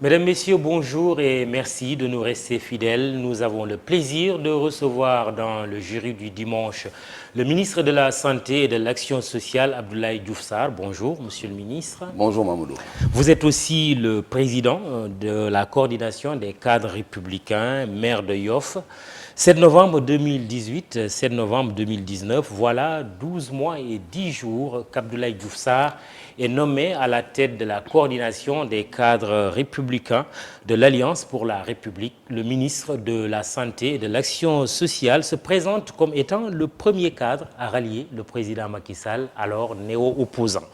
Mesdames, Messieurs, bonjour et merci de nous rester fidèles. Nous avons le plaisir de recevoir dans le jury du dimanche le ministre de la Santé et de l'Action sociale, Abdoulaye Diouf Sarr. Bonjour, monsieur le ministre. Bonjour, Mamoudou. Vous êtes aussi le président de la coordination des cadres républicains, maire de Yoff. 7 novembre 2018, 7 novembre 2019, voilà 12 mois et 10 jours qu'Abdoulaye Diouf Sarr est nommé à la tête de la coordination des cadres républicains de l'Alliance pour la République. Le ministre de la Santé et de l'Action sociale se présente comme étant le premier cadre à rallier le président Macky Sall, alors néo-opposant.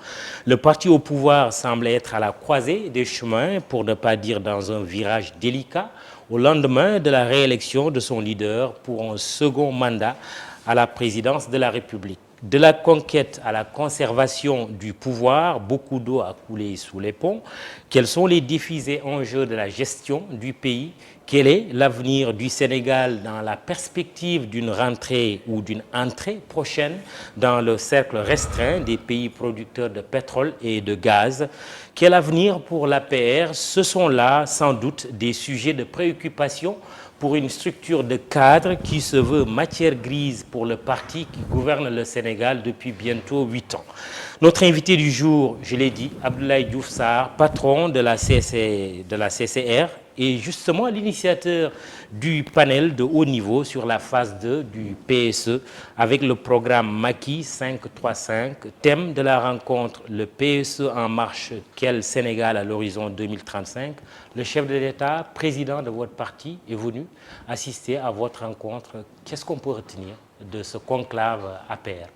Le parti au pouvoir semble être à la croisée des chemins, pour ne pas dire dans un virage délicat, au lendemain de la réélection de son leader pour un second mandat à la présidence de la République. De la conquête à la conservation du pouvoir, beaucoup d'eau a coulé sous les ponts. Quels sont les défis et enjeux de la gestion du pays? Quel est l'avenir du Sénégal dans la perspective d'une rentrée ou d'une entrée prochaine dans le cercle restreint des pays producteurs de pétrole et de gaz? Quel avenir pour l'APR? Ce sont là sans doute des sujets de préoccupation pour une structure de cadre qui se veut matière grise pour le parti qui gouverne le Sénégal depuis bientôt 8 ans. Notre invité du jour, je l'ai dit, Abdoulaye Diouf Sarr, patron de la CCR, et justement l'initiateur du panel de haut niveau sur la phase 2 du PSE avec le programme Macky 535, thème de la rencontre, le PSE en marche, quel Sénégal à l'horizon 2035. Le chef de l'État, président de votre parti, est venu assister à votre rencontre. Qu'est-ce qu'on peut retenir de ce conclave APR?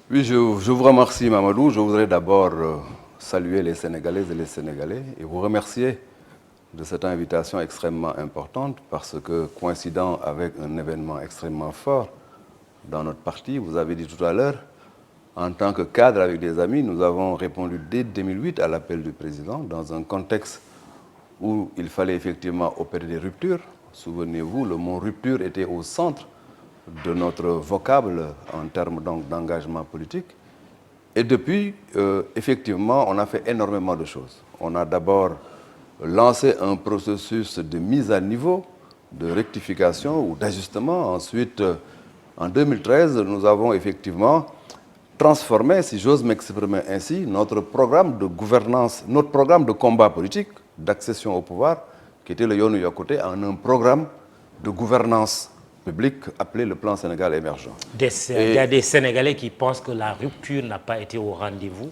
Oui, je vous remercie, Mamadou. Je voudrais d'abord saluer les Sénégalaises et les Sénégalais et vous remercier de cette invitation extrêmement importante parce que, coïncidant avec un événement extrêmement fort dans notre parti, vous avez dit tout à l'heure, en tant que cadre avec des amis, nous avons répondu dès 2008 à l'appel du président dans un contexte où il fallait effectivement opérer des ruptures. Souvenez-vous, le mot rupture était au centre de notre vocable en termes d'engagement politique. Et depuis, effectivement, on a fait énormément de choses. On a d'abord lancé un processus de mise à niveau, de rectification ou d'ajustement. Ensuite, en 2013, nous avons effectivement transformé, si j'ose m'exprimer ainsi, notre programme de gouvernance, notre programme de combat politique, d'accession au pouvoir, qui était le Yoonu Yokote, en un programme de gouvernance publique appelé le plan Sénégal émergent. Il y a des Sénégalais qui pensent que la rupture n'a pas été au rendez-vous.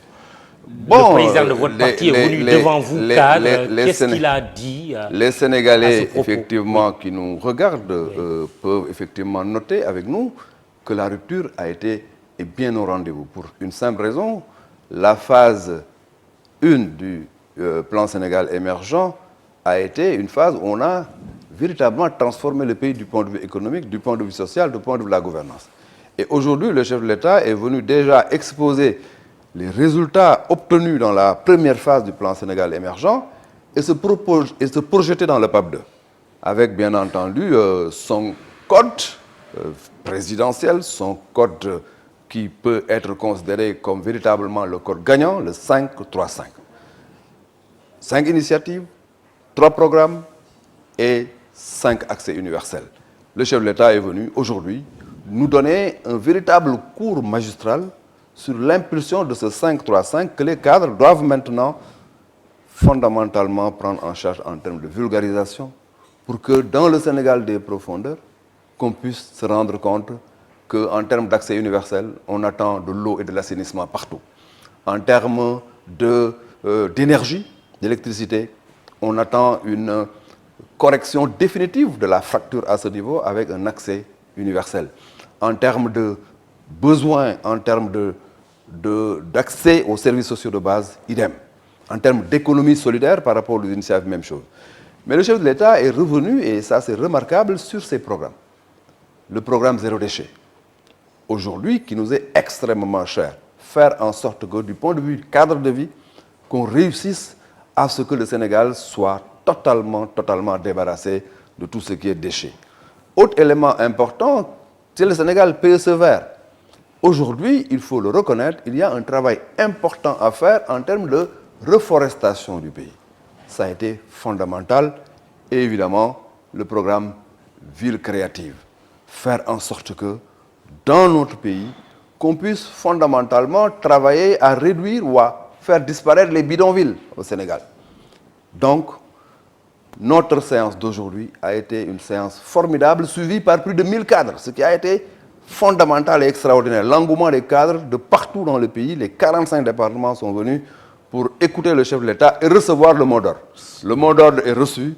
Bon, le président de votre parti est venu devant vous, cadre. Qu'est-ce qu'il a dit les Sénégalais, effectivement, qui nous regardent, peuvent effectivement noter avec nous que la rupture a été bien au rendez-vous. Pour une simple raison, la phase 1 du plan Sénégal émergent a été une phase où on a véritablement transformé le pays du point de vue économique, du point de vue social, du point de vue de la gouvernance. Et aujourd'hui, le chef de l'État est venu déjà exposer les résultats obtenus dans la première phase du plan Sénégal émergent et se projeter dans le PAP 2, avec bien entendu son code présidentiel, son code qui peut être considéré comme véritablement le code gagnant, le 5-3-5. 5 initiatives, 3 programmes et 5 accès universels. Le chef de l'État est venu aujourd'hui nous donner un véritable cours magistral sur l'impulsion de ce 5-3-5 que les cadres doivent maintenant fondamentalement prendre en charge en termes de vulgarisation pour que dans le Sénégal des profondeurs, qu'on puisse se rendre compte qu'en termes d'accès universel, on attend de l'eau et de l'assainissement partout. En termes d'énergie, d'électricité, on attend une correction définitive de la fracture à ce niveau avec un accès universel. En termes de besoins, en termes d'accès aux services sociaux de base, idem. En termes d'économie solidaire par rapport aux initiatives, même chose. Mais le chef de l'État est revenu, et ça c'est remarquable, sur ces programmes. Le programme Zéro Déchet, aujourd'hui, qui nous est extrêmement cher. Faire en sorte que, du point de vue du cadre de vie, qu'on réussisse à ce que le Sénégal soit totalement débarrassé de tout ce qui est déchets. Autre élément important, c'est le Sénégal PSE vert. Aujourd'hui, il faut le reconnaître, il y a un travail important à faire en termes de reforestation du pays. ça a été fondamental. Et évidemment, le programme Ville créative. Faire en sorte que, dans notre pays, qu'on puisse fondamentalement travailler à réduire ou à faire disparaître les bidonvilles au Sénégal. Donc, notre séance d'aujourd'hui a été une séance formidable, suivie par plus de 1000 cadres, ce qui a été fondamental et extraordinaire. L'engouement des cadres de partout dans le pays, les 45 départements sont venus pour écouter le chef de l'État et recevoir le mot d'ordre. Le mot d'ordre est reçu.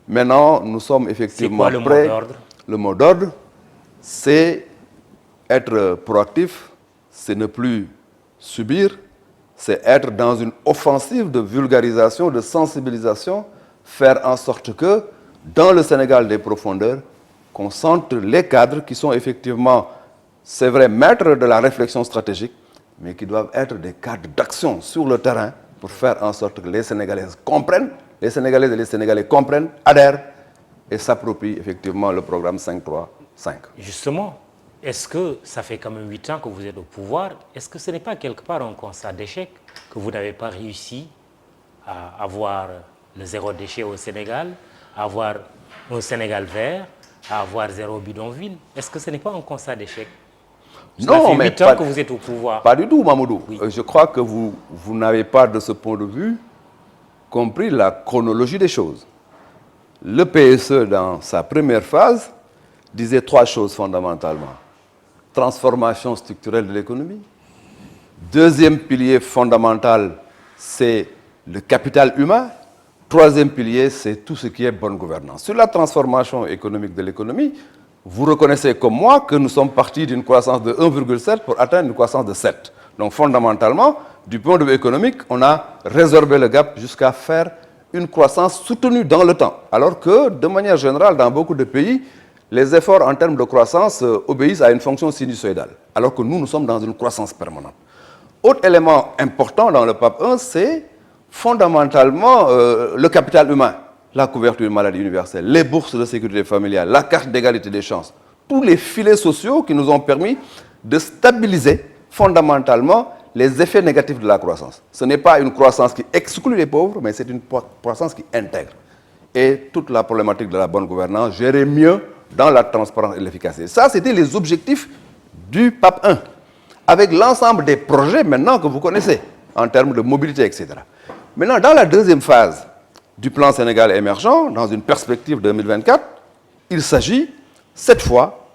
Maintenant, nous sommes effectivement prêts. C'est quoi le mot d'ordre ? Le mot d'ordre, c'est être proactif, c'est ne plus subir, c'est être dans une offensive de vulgarisation, de sensibilisation, faire en sorte que, dans le Sénégal des profondeurs, qu'on sente les cadres qui sont effectivement, c'est vrai, maîtres de la réflexion stratégique, mais qui doivent être des cadres d'action sur le terrain pour faire en sorte que les Sénégalaises comprennent, les Sénégalaises et les Sénégalais comprennent, adhèrent et s'approprient effectivement le programme 5-3-5. Justement, est-ce que ça fait quand même 8 ans que vous êtes au pouvoir? Est-ce que ce n'est pas quelque part un constat d'échec que vous n'avez pas réussi à avoir le zéro déchet au Sénégal, à avoir un Sénégal vert, à avoir zéro bidonville? Est-ce que ce n'est pas un constat d'échec? Non, ça fait mais 8 ans que vous êtes au pouvoir. Pas du tout, Mamoudou. Oui. Je crois que vous n'avez pas, de ce point de vue, compris la chronologie des choses. Le PSE, dans sa première phase, disait 3 choses fondamentalement. Transformation structurelle de l'économie. Deuxième pilier fondamental, c'est le capital humain. Troisième pilier, c'est tout ce qui est bonne gouvernance. Sur la transformation économique de l'économie, vous reconnaissez comme moi que nous sommes partis d'une croissance de 1,7 pour atteindre une croissance de 7. Donc fondamentalement, du point de vue économique, on a résorbé le gap jusqu'à faire une croissance soutenue dans le temps. Alors que, de manière générale, dans beaucoup de pays, les efforts en termes de croissance obéissent à une fonction sinusoïdale. Alors que nous sommes dans une croissance permanente. Autre élément important dans le PAP 1, c'est fondamentalement le capital humain. La couverture de maladie universelle, les bourses de sécurité familiale, la carte d'égalité des chances, tous les filets sociaux qui nous ont permis de stabiliser fondamentalement les effets négatifs de la croissance. Ce n'est pas une croissance qui exclut les pauvres, mais c'est une croissance qui intègre. Et toute la problématique de la bonne gouvernance, gérer mieux dans la transparence et l'efficacité. Ça, c'était les objectifs du PAP 1, avec l'ensemble des projets maintenant que vous connaissez, en termes de mobilité, etc. Maintenant, dans la deuxième phase du plan Sénégal émergent, dans une perspective 2024, il s'agit, cette fois,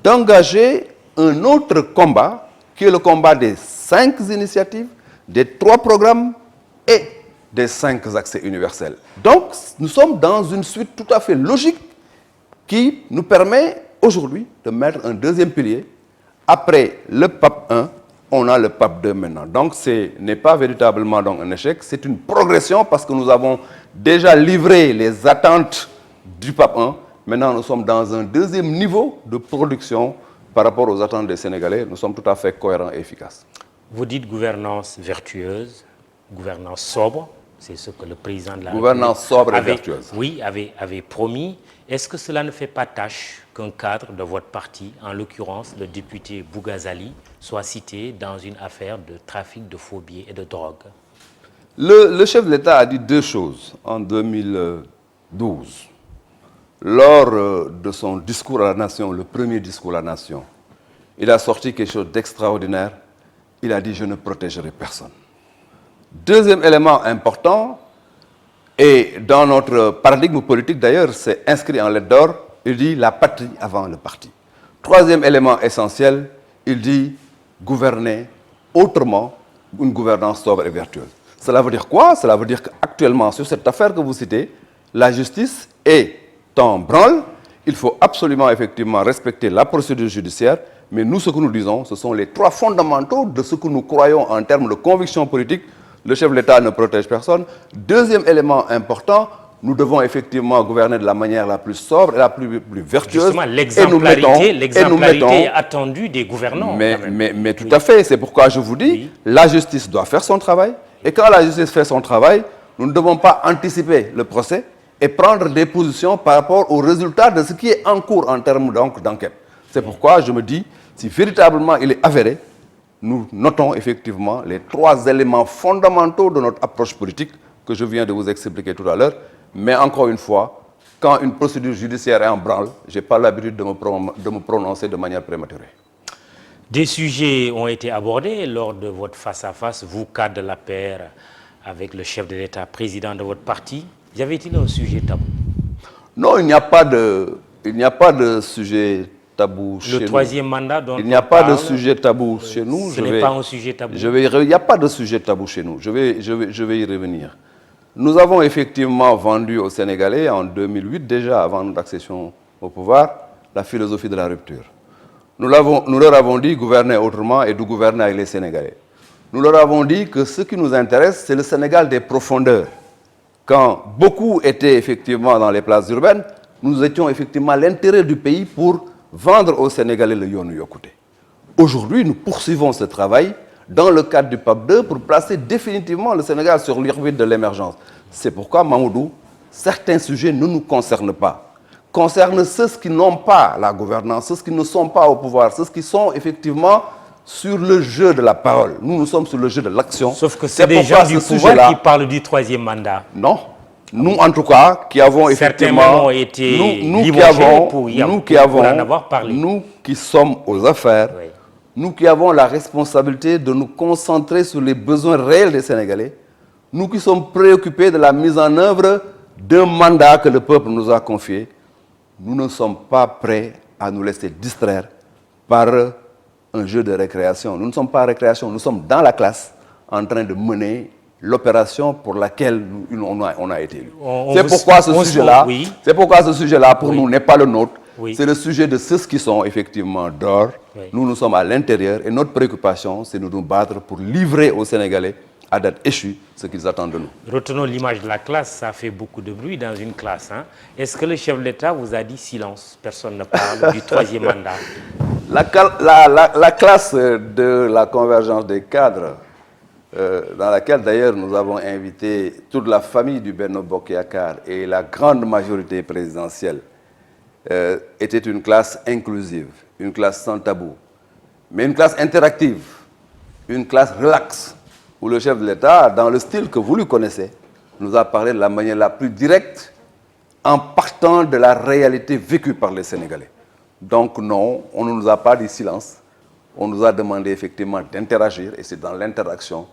d'engager un autre combat, qui est le combat des 5 initiatives, des 3 programmes et des 5 accès universels. Donc, nous sommes dans une suite tout à fait logique qui nous permet aujourd'hui de mettre un deuxième pilier. Après le PAP 1, on a le PAP 2 maintenant. Donc, ce n'est pas véritablement donc un échec, c'est une progression parce que nous avons déjà livré les attentes du PAP 1. Maintenant, nous sommes dans un deuxième niveau de production par rapport aux attentes des Sénégalais. Nous sommes tout à fait cohérents et efficaces. Vous dites gouvernance vertueuse, gouvernance sobre, c'est ce que le président de la Gouvernance sobre et vertueuse. Oui, avait promis. Est-ce que cela ne fait pas tâche qu'un cadre de votre parti, en l'occurrence le député Bougazali, soit cité dans une affaire de trafic de faux billets et de drogue? Le chef de l'État a dit 2 choses en 2012. Lors de son discours à la nation, le premier discours à la nation, il a sorti quelque chose d'extraordinaire. Il a dit « Je ne protégerai personne ». Deuxième élément important, et dans notre paradigme politique d'ailleurs, c'est inscrit en lettres d'or, il dit « La patrie avant le parti ». Troisième élément essentiel, il dit « Gouverner autrement, une gouvernance sobre et vertueuse ». Cela veut dire quoi? Cela veut dire qu'actuellement, sur cette affaire que vous citez, la justice est en branle. Il faut absolument, effectivement, respecter la procédure judiciaire. Mais nous, ce que nous disons, ce sont les 3 fondamentaux de ce que nous croyons en termes de conviction politique. Le chef de l'État ne protège personne. Deuxième élément important, nous devons effectivement gouverner de la manière la plus sobre et la plus vertueuse. Justement, l'exemplarité est attendue des gouvernants. Mais tout à fait, c'est pourquoi je vous dis, la justice doit faire son travail. Et quand la justice fait son travail, nous ne devons pas anticiper le procès et prendre des positions par rapport aux résultats de ce qui est en cours en termes d'enquête. C'est pourquoi je me dis, si véritablement il est avéré, nous notons effectivement les 3 éléments fondamentaux de notre approche politique que je viens de vous expliquer tout à l'heure. Mais encore une fois, quand une procédure judiciaire est en branle, je n'ai pas l'habitude de me prononcer de manière prématurée. Des sujets ont été abordés lors de votre face-à-face, vous, cadre de la paire, avec le chef de l'État, président de votre parti. Y avait-il un sujet tabou? Non, il n'y a pas de sujet tabou chez nous. Le troisième mandat dont il n'y a pas de sujet tabou chez nous. Ce n'est pas un sujet tabou. Il n'y a pas de sujet tabou chez nous. Je vais y revenir. Nous avons effectivement vendu aux Sénégalais, en 2008 déjà, avant notre accession au pouvoir, la philosophie de la rupture. Nous leur avons dit gouverner autrement et de gouverner avec les Sénégalais. Nous leur avons dit que ce qui nous intéresse, c'est le Sénégal des profondeurs. Quand beaucoup étaient effectivement dans les places urbaines, nous étions effectivement à l'intérieur du pays pour vendre aux Sénégalais le Yoonu Yokkouté. Aujourd'hui, nous poursuivons ce travail dans le cadre du PAP 2 pour placer définitivement le Sénégal sur l'orbite de l'émergence. C'est pourquoi, Mamoudou, certains sujets ne nous concernent pas. Concernent ceux qui n'ont pas la gouvernance, ceux qui ne sont pas au pouvoir, ceux qui sont effectivement sur le jeu de la parole. Nous sommes sur le jeu de l'action. Sauf que c'est des gens du pouvoir qui parlent du troisième mandat. Non. Nous, en tout cas, qui avons effectivement... Nous qui sommes aux affaires, oui. Nous qui avons la responsabilité de nous concentrer sur les besoins réels des Sénégalais, nous qui sommes préoccupés de la mise en œuvre d'un mandat que le peuple nous a confié, nous ne sommes pas prêts à nous laisser distraire par un jeu de récréation. Nous ne sommes pas en récréation, nous sommes dans la classe en train de mener l'opération pour laquelle on a été élu. C'est pourquoi ce sujet-là, pour nous, n'est pas le nôtre. Oui. C'est le sujet de ceux qui sont effectivement dehors. Oui. Nous sommes à l'intérieur et notre préoccupation, c'est de nous battre pour livrer aux Sénégalais, à date échue, ce qu'ils attendent de nous. Retenons l'image de la classe, ça fait beaucoup de bruit dans une classe. Hein? Est-ce que le chef de l'État vous a dit silence? Personne ne parle du troisième mandat. La classe de la convergence des cadres, dans laquelle d'ailleurs nous avons invité toute la famille du Benno Bokk Yakaar et la grande majorité présidentielle, était une classe inclusive, une classe sans tabou, mais une classe interactive, une classe relaxe, où le chef de l'État, dans le style que vous lui connaissez, nous a parlé de la manière la plus directe, en partant de la réalité vécue par les Sénégalais. Donc non, on ne nous a pas dit silence, on nous a demandé effectivement d'interagir, et c'est dans l'interaction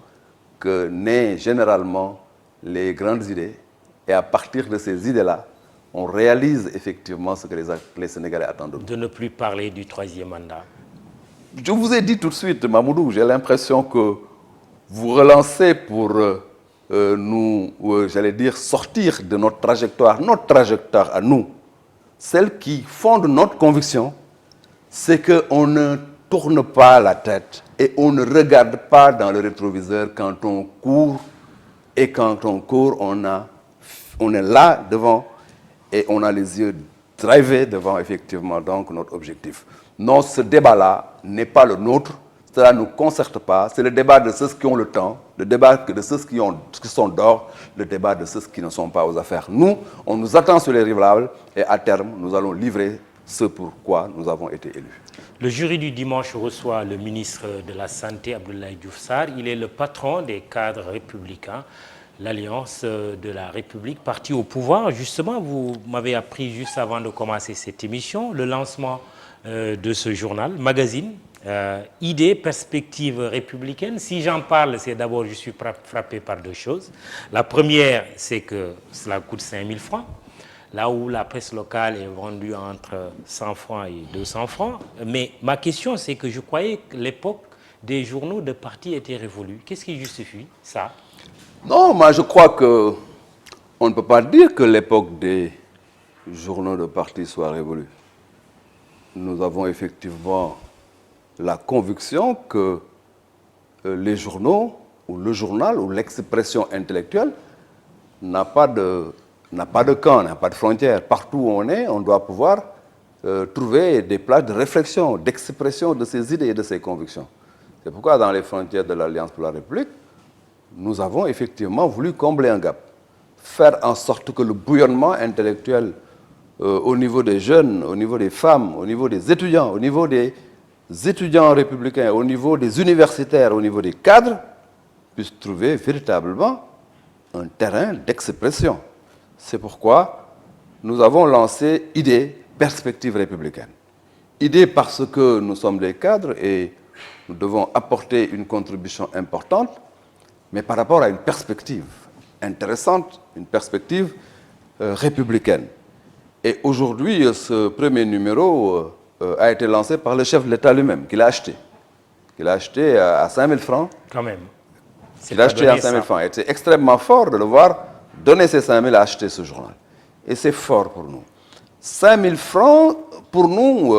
que naissent généralement les grandes idées, et à partir de ces idées-là, on réalise effectivement ce que les Sénégalais attendent de nous. De ne plus parler du troisième mandat. Je vous ai dit tout de suite, Mamoudou, j'ai l'impression que vous relancez pour nous, j'allais dire, sortir de notre trajectoire à nous. Celle qui fonde notre conviction, c'est qu'on ne tourne pas la tête et on ne regarde pas dans le rétroviseur quand on court. Et quand on court, on est là devant et on a les yeux drivés devant effectivement donc notre objectif. Non, ce débat-là n'est pas le nôtre, cela ne nous concerne pas, c'est le débat de ceux qui ont le temps, le débat de ceux qui sont dehors, le débat de ceux qui ne sont pas aux affaires. Nous, on nous attend sur les rivelables et à terme, nous allons livrer ce pourquoi nous avons été élus. Le jury du dimanche reçoit le ministre de la Santé, Abdoulaye Diouf Sarr. Il est le patron des cadres républicains. L'Alliance de la République, parti au pouvoir. Justement, vous m'avez appris juste avant de commencer cette émission, le lancement de ce journal, magazine, idées, perspectives républicaines. Si j'en parle, c'est d'abord, je suis frappé par deux choses. La première, c'est que cela coûte 5 000 francs, là où la presse locale est vendue entre 100 francs et 200 francs. Mais ma question, c'est que je croyais que l'époque des journaux de parti était révolue. Qu'est-ce qui justifie ça? Non, moi je crois qu'on ne peut pas dire que l'époque des journaux de parti soit révolue. Nous avons effectivement la conviction que les journaux, ou le journal, ou l'expression intellectuelle n'a pas de camp, n'a pas de frontières. Partout où on est, on doit pouvoir trouver des places de réflexion, d'expression de ses idées et de ses convictions. C'est pourquoi dans les frontières de l'Alliance pour la République, nous avons effectivement voulu combler un gap, faire en sorte que le bouillonnement intellectuel au niveau des jeunes, au niveau des femmes, au niveau des étudiants républicains, au niveau des universitaires, au niveau des cadres, puisse trouver véritablement un terrain d'expression. C'est pourquoi nous avons lancé Idées, Perspectives républicaines. Idées parce que nous sommes des cadres et nous devons apporter une contribution importante, mais par rapport à une perspective intéressante, une perspective républicaine. Et aujourd'hui, ce premier numéro a été lancé par le chef de l'État lui-même, qu'il a acheté. Qu'il a acheté à 5 000 francs. Quand même. Il a acheté à 5 000 francs. Et c'est extrêmement fort de le voir donner ces 5 000 à acheter ce journal. Et c'est fort pour nous. 5 000 francs, pour nous,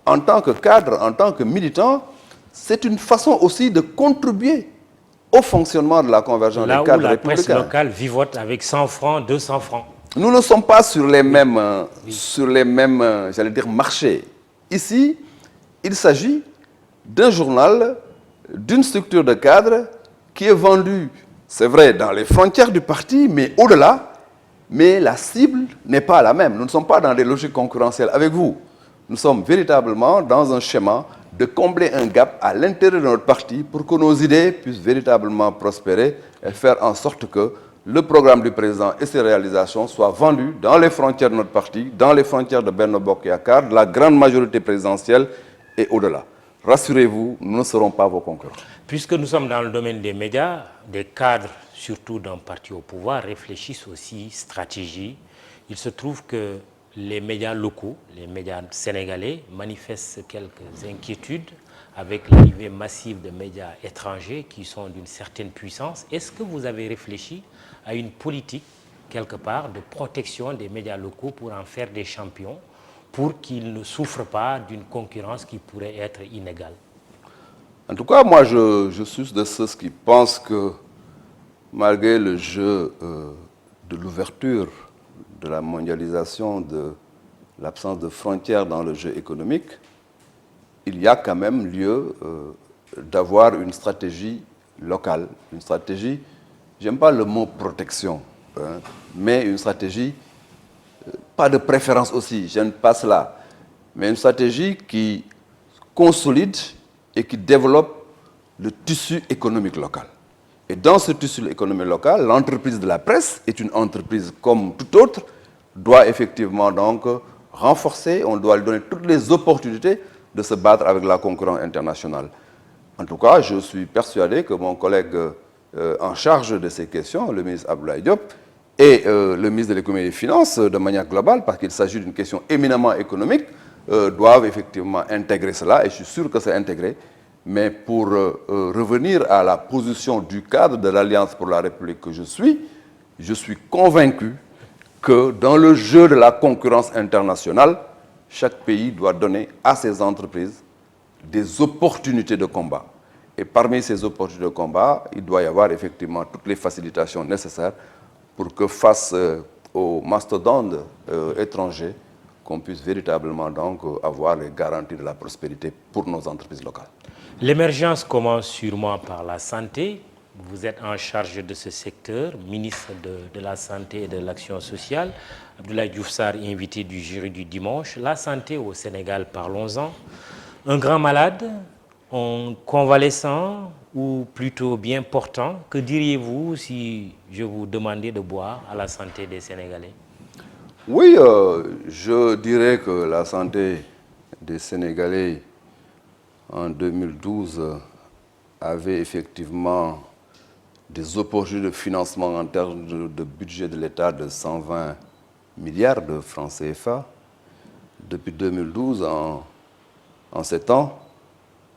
en tant que cadre, en tant que militants, c'est une façon aussi de contribuer au fonctionnement de la convergence des cadres républicains. Là où la presse locale vivote avec 100 francs, 200 francs. Nous ne sommes pas sur les mêmes, j'allais dire, marchés. Ici, il s'agit d'un journal, d'une structure de cadre qui est vendue, c'est vrai, dans les frontières du parti, mais au-delà, mais la cible n'est pas la même. Nous ne sommes pas dans des logiques concurrentielles avec vous. Nous sommes véritablement dans un schéma de combler un gap à l'intérieur de notre parti pour que nos idées puissent véritablement prospérer et faire en sorte que le programme du président et ses réalisations soient vendus dans les frontières de notre parti, dans les frontières de Benno Bokk Yakaar, de la grande majorité présidentielle et au-delà. Rassurez-vous, nous ne serons pas vos concurrents. Puisque nous sommes dans le domaine des médias, des cadres, surtout d'un parti au pouvoir, réfléchissent aussi stratégie. Il se trouve que les médias locaux, les médias sénégalais, manifestent quelques inquiétudes avec l'arrivée massive de médias étrangers qui sont d'une certaine puissance. Est-ce que vous avez réfléchi à une politique, quelque part, de protection des médias locaux pour en faire des champions, pour qu'ils ne souffrent pas d'une concurrence qui pourrait être inégale? En tout cas, moi, je suis de ceux qui pensent que, malgré le jeu de l'ouverture, de la mondialisation, de l'absence de frontières dans le jeu économique, il y a quand même lieu d'avoir une stratégie locale, une stratégie, j'aime pas le mot protection, hein, mais une stratégie, pas de préférence aussi, j'aime pas cela, mais une stratégie qui consolide et qui développe le tissu économique local. Et dans ce tissu économique local, l'entreprise de la presse est une entreprise comme toute autre, doit effectivement donc renforcer, on doit lui donner toutes les opportunités de se battre avec la concurrence internationale. En tout cas, je suis persuadé que mon collègue en charge de ces questions, le ministre Abdoulaye Diop, et le ministre de l'économie et des finances, de manière globale, parce qu'il s'agit d'une question éminemment économique, doivent effectivement intégrer cela, et je suis sûr que c'est intégré. Mais pour revenir à la position du cadre de l'Alliance pour la République que je suis convaincu que dans le jeu de la concurrence internationale, chaque pays doit donner à ses entreprises des opportunités de combat. Et parmi ces opportunités de combat, il doit y avoir effectivement toutes les facilitations nécessaires pour que face aux mastodontes étrangers, qu'on puisse véritablement donc avoir les garanties de la prospérité pour nos entreprises locales. L'émergence commence sûrement par la santé. Vous êtes en charge de ce secteur, ministre de la Santé et de l'Action sociale. Abdoulaye Diouf Sarr, invité du jury du dimanche. La santé au Sénégal, parlons-en. Un grand malade, un convalescent ou plutôt bien portant, que diriez-vous si je vous demandais de boire à la santé des Sénégalais? Oui, je dirais que la santé des Sénégalais en 2012 avait effectivement des opportunités de financement en termes de budget de l'État de 120 milliards de francs CFA. Depuis 2012, en 7 ans,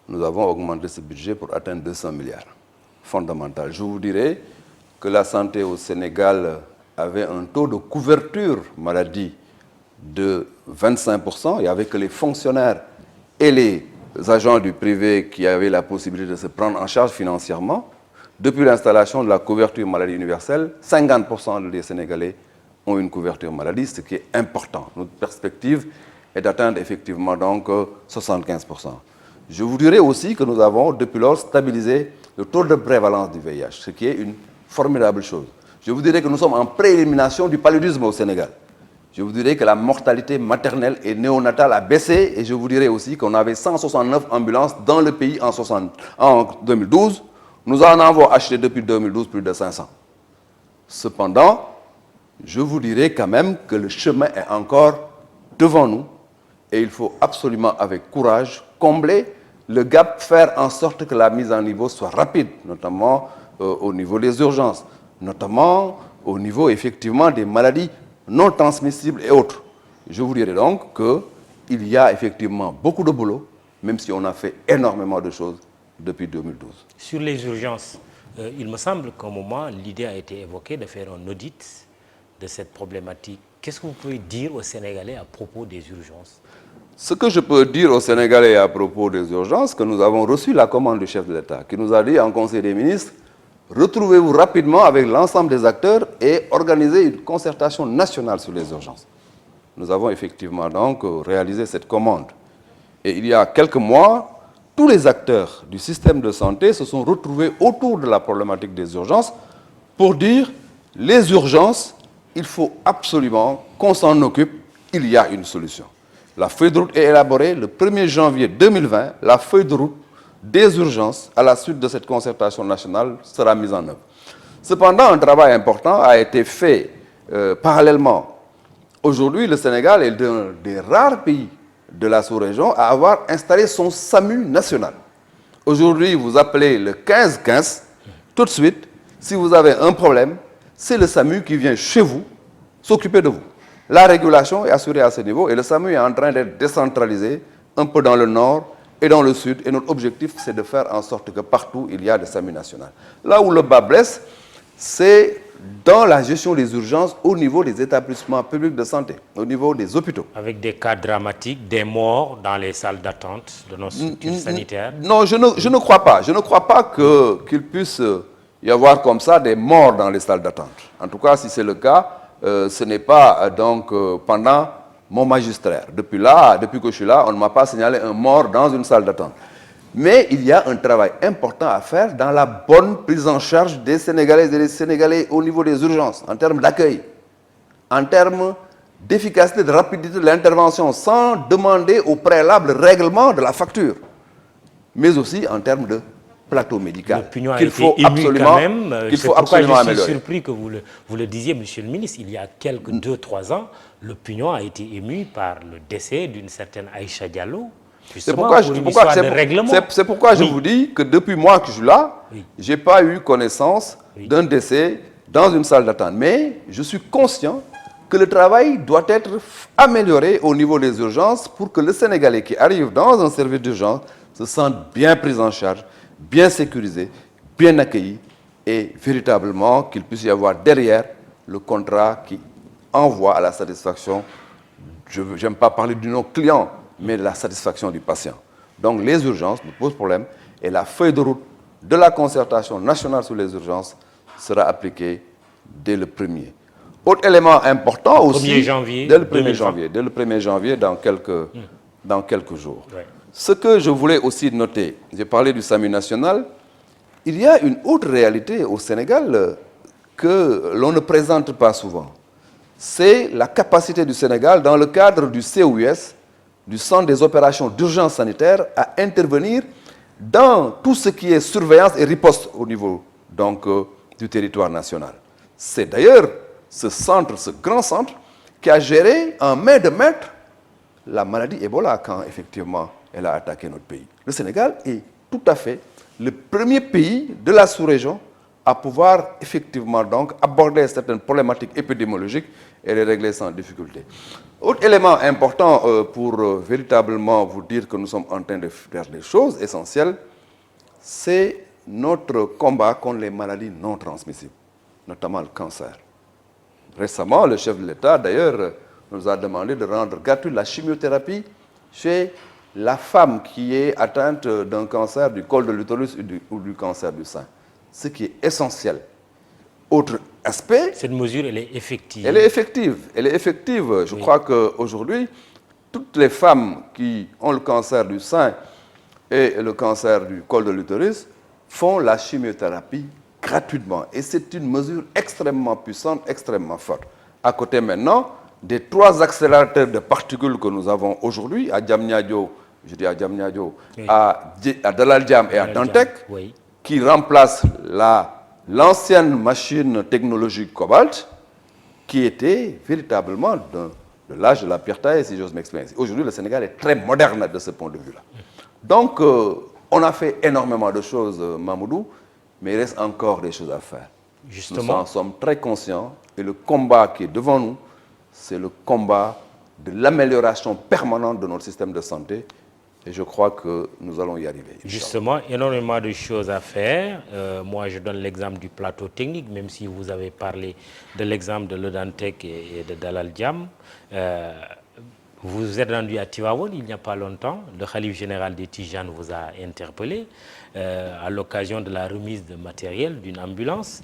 nous avons augmenté ce budget pour atteindre 200 milliards. Fondamental. Je vous dirais que la santé au Sénégal avait un taux de couverture maladie de 25%. Il n'y avait que les fonctionnaires et les agents du privé qui avaient la possibilité de se prendre en charge financièrement. Depuis l'installation de la couverture maladie universelle, 50% des Sénégalais ont une couverture maladie, ce qui est important. Notre perspective est d'atteindre effectivement donc 75%. Je vous dirais aussi que nous avons depuis lors stabilisé le taux de prévalence du VIH, ce qui est une formidable chose. Je vous dirais que nous sommes en préélimination du paludisme au Sénégal. Je vous dirais que la mortalité maternelle et néonatale a baissé et je vous dirais aussi qu'on avait 169 ambulances dans le pays en 2012. Nous en avons acheté depuis 2012 plus de 500. Cependant, je vous dirais quand même que le chemin est encore devant nous et il faut absolument, avec courage, combler le gap, faire en sorte que la mise en niveau soit rapide, notamment au niveau des urgences, notamment au niveau effectivement des maladies non transmissibles et autres. Je vous dirais donc qu'il y a effectivement beaucoup de boulot, même si on a fait énormément de choses depuis 2012. Sur les urgences, il me semble qu'à un moment, l'idée a été évoquée de faire un audit de cette problématique. Qu'est-ce que vous pouvez dire aux Sénégalais à propos des urgences? Ce que je peux dire aux Sénégalais à propos des urgences, que nous avons reçu la commande du chef de l'État, qui nous a dit en Conseil des ministres, retrouvez-vous rapidement avec l'ensemble des acteurs et organisez une concertation nationale sur les urgences. Nous avons effectivement donc réalisé cette commande. Et il y a quelques mois, tous les acteurs du système de santé se sont retrouvés autour de la problématique des urgences pour dire les urgences, il faut absolument qu'on s'en occupe, il y a une solution. La feuille de route est élaborée le 1er janvier 2020. La feuille de route des urgences, à la suite de cette concertation nationale, sera mise en œuvre. Cependant, un travail important a été fait parallèlement. Aujourd'hui, le Sénégal est l'un des rares pays de la sous-région à avoir installé son SAMU national. Aujourd'hui, vous appelez le 15-15, tout de suite, si vous avez un problème, c'est le SAMU qui vient chez vous s'occuper de vous. La régulation est assurée à ce niveau et le SAMU est en train d'être décentralisé un peu dans le nord et dans le sud. Et notre objectif, c'est de faire en sorte que partout, il y a des SAMU nationaux. Là où le bas blesse, c'est dans la gestion des urgences au niveau des établissements publics de santé, au niveau des hôpitaux. Avec des cas dramatiques, des morts dans les salles d'attente de nos structures sanitaires? Non, je ne crois pas. Je ne crois pas qu'il puisse y avoir comme ça des morts dans les salles d'attente. En tout cas, si c'est le cas, ce n'est pas pendant mon magistère. Depuis que je suis là, on ne m'a pas signalé un mort dans une salle d'attente. Mais il y a un travail important à faire dans la bonne prise en charge des Sénégalaises et des Sénégalais au niveau des urgences, en termes d'accueil, en termes d'efficacité, de rapidité de l'intervention, sans demander au préalable règlement de la facture, mais aussi en termes de plateau médical qu'il faut absolument améliorer. Je suis surpris que vous le disiez, Monsieur le ministre, il y a quelques 2-3 ans, l'opinion a été émue par le décès d'une certaine Aïcha Diallo. C'est pourquoi je vous dis que depuis moi que je suis là, je n'ai pas eu connaissance d'un décès dans une salle d'attente. Mais je suis conscient que le travail doit être amélioré au niveau des urgences pour que le Sénégalais qui arrive dans un service d'urgence se sente bien pris en charge, bien sécurisé, bien accueilli et véritablement qu'il puisse y avoir derrière le contrat qui envoie à la satisfaction, je n'aime pas parler du nom client, mais de la satisfaction du patient. Donc les urgences nous posent problème et la feuille de route de la concertation nationale sur les urgences sera appliquée dès le 1er. Autre élément important aussi, dès le 1er janvier, dans quelques jours. Ouais. Ce que je voulais aussi noter, j'ai parlé du SAMU national, il y a une autre réalité au Sénégal que l'on ne présente pas souvent. C'est la capacité du Sénégal, dans le cadre du COUS, du Centre des opérations d'urgence sanitaire, à intervenir dans tout ce qui est surveillance et riposte au niveau du territoire national. C'est d'ailleurs ce centre, ce grand centre, qui a géré en main de maître la maladie Ebola quand effectivement elle a attaqué notre pays. Le Sénégal est tout à fait le premier pays de la sous-région à pouvoir effectivement donc aborder certaines problématiques épidémiologiques et les régler sans difficulté. Autre élément important pour véritablement vous dire que nous sommes en train de faire des choses essentielles, c'est notre combat contre les maladies non transmissibles, notamment le cancer. Récemment, le chef de l'État, d'ailleurs, nous a demandé de rendre gratuite la chimiothérapie chez la femme qui est atteinte d'un cancer du col de l'utérus ou du cancer du sein. Ce qui est essentiel. Autre aspect... Cette mesure, elle est effective. Elle est effective. Elle est effective. Je crois qu'aujourd'hui, toutes les femmes qui ont le cancer du sein et le cancer du col de l'utérus font la chimiothérapie gratuitement. Et c'est une mesure extrêmement puissante, extrêmement forte. À côté maintenant des 3 accélérateurs de particules que nous avons aujourd'hui à Diamniadio, à Dalal Jamm et à Dantec, qui remplacent la l'ancienne machine technologique Cobalt, qui était véritablement de l'âge de la pierre taille, si j'ose m'exprimer. Aujourd'hui, le Sénégal est très moderne de ce point de vue-là. Donc, on a fait énormément de choses, Mamoudou, mais il reste encore des choses à faire. Justement. Nous en sommes très conscients et le combat qui est devant nous, c'est le combat de l'amélioration permanente de notre système de santé. Et je crois que nous allons y arriver. Justement, énormément de choses à faire. Moi, je donne l'exemple du plateau technique, même si vous avez parlé de l'exemple de l'Odantec et de Dalal Diam. Vous vous êtes rendu à Tivaouane il n'y a pas longtemps. Le khalife général des Tijanes vous a interpellé à l'occasion de la remise de matériel d'une ambulance.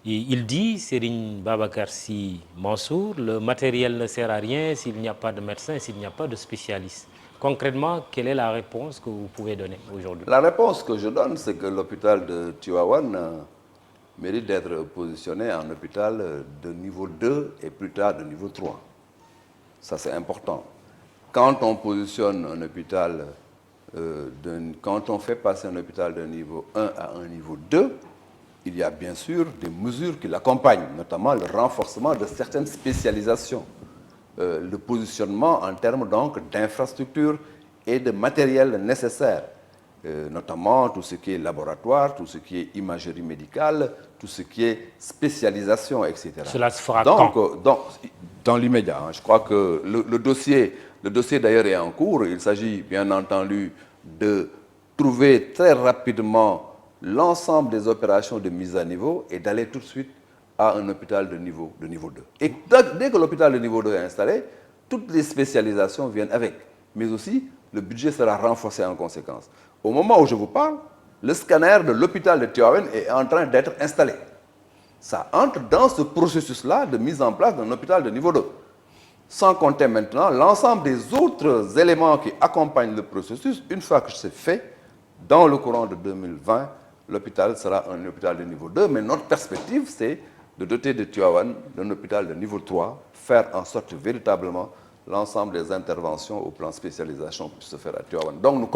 Et il dit, Serigne Babacar Sy Mansour, le matériel ne sert à rien s'il n'y a pas de médecin, s'il n'y a pas de spécialiste. Concrètement, quelle est la réponse que vous pouvez donner aujourd'hui? La réponse que je donne, c'est que l'hôpital de Tivaouane mérite d'être positionné en hôpital de niveau 2 et plus tard de niveau 3. Ça, c'est important. Quand on positionne un hôpital, quand on fait passer un hôpital de niveau 1 à un niveau 2, il y a bien sûr des mesures qui l'accompagnent, notamment le renforcement de certaines spécialisations. Le positionnement en termes donc d'infrastructures et de matériel nécessaire, notamment tout ce qui est laboratoire, tout ce qui est imagerie médicale, tout ce qui est spécialisation, etc. Cela se fera dans l'immédiat. Je crois que le dossier d'ailleurs est en cours. Il s'agit bien entendu de trouver très rapidement l'ensemble des opérations de mise à niveau et d'aller tout de suite à un hôpital de niveau 2. Et dès que l'hôpital de niveau 2 est installé, toutes les spécialisations viennent avec. Mais aussi, le budget sera renforcé en conséquence. Au moment où je vous parle, le scanner de l'hôpital de Tivaouane est en train d'être installé. Ça entre dans ce processus-là de mise en place d'un hôpital de niveau 2. Sans compter maintenant l'ensemble des autres éléments qui accompagnent le processus. Une fois que c'est fait, dans le courant de 2020, l'hôpital sera un hôpital de niveau 2. Mais notre perspective, c'est de doter de Tivaouane d'un hôpital de niveau 3, faire en sorte que véritablement l'ensemble des interventions au plan spécialisation puissent se faire à Tivaouane. Donc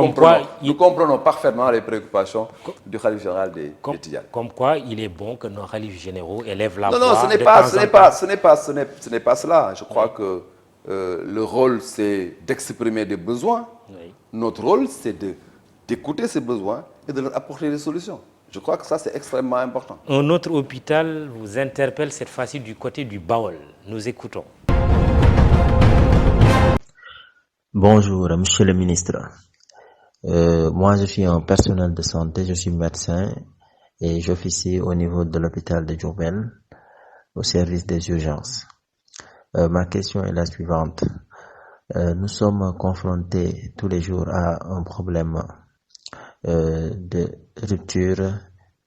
nous comprenons parfaitement les préoccupations du khalife général des Tidianes. Comme quoi il est bon que nos khalifes généraux élèvent la voix. Non, ce n'est pas cela. Je crois que le rôle, c'est d'exprimer des besoins. Oui. Notre rôle, c'est d'écouter ces besoins et de leur apporter des solutions. Je crois que ça, c'est extrêmement important. Un autre hôpital vous interpelle cette fois-ci du côté du Baol. Nous écoutons. Bonjour, monsieur le ministre. Moi, je suis un personnel de santé, je suis médecin et j'officie au niveau de l'hôpital de Diourbel au service des urgences. Ma question est la suivante. Nous sommes confrontés tous les jours à un problème de rupture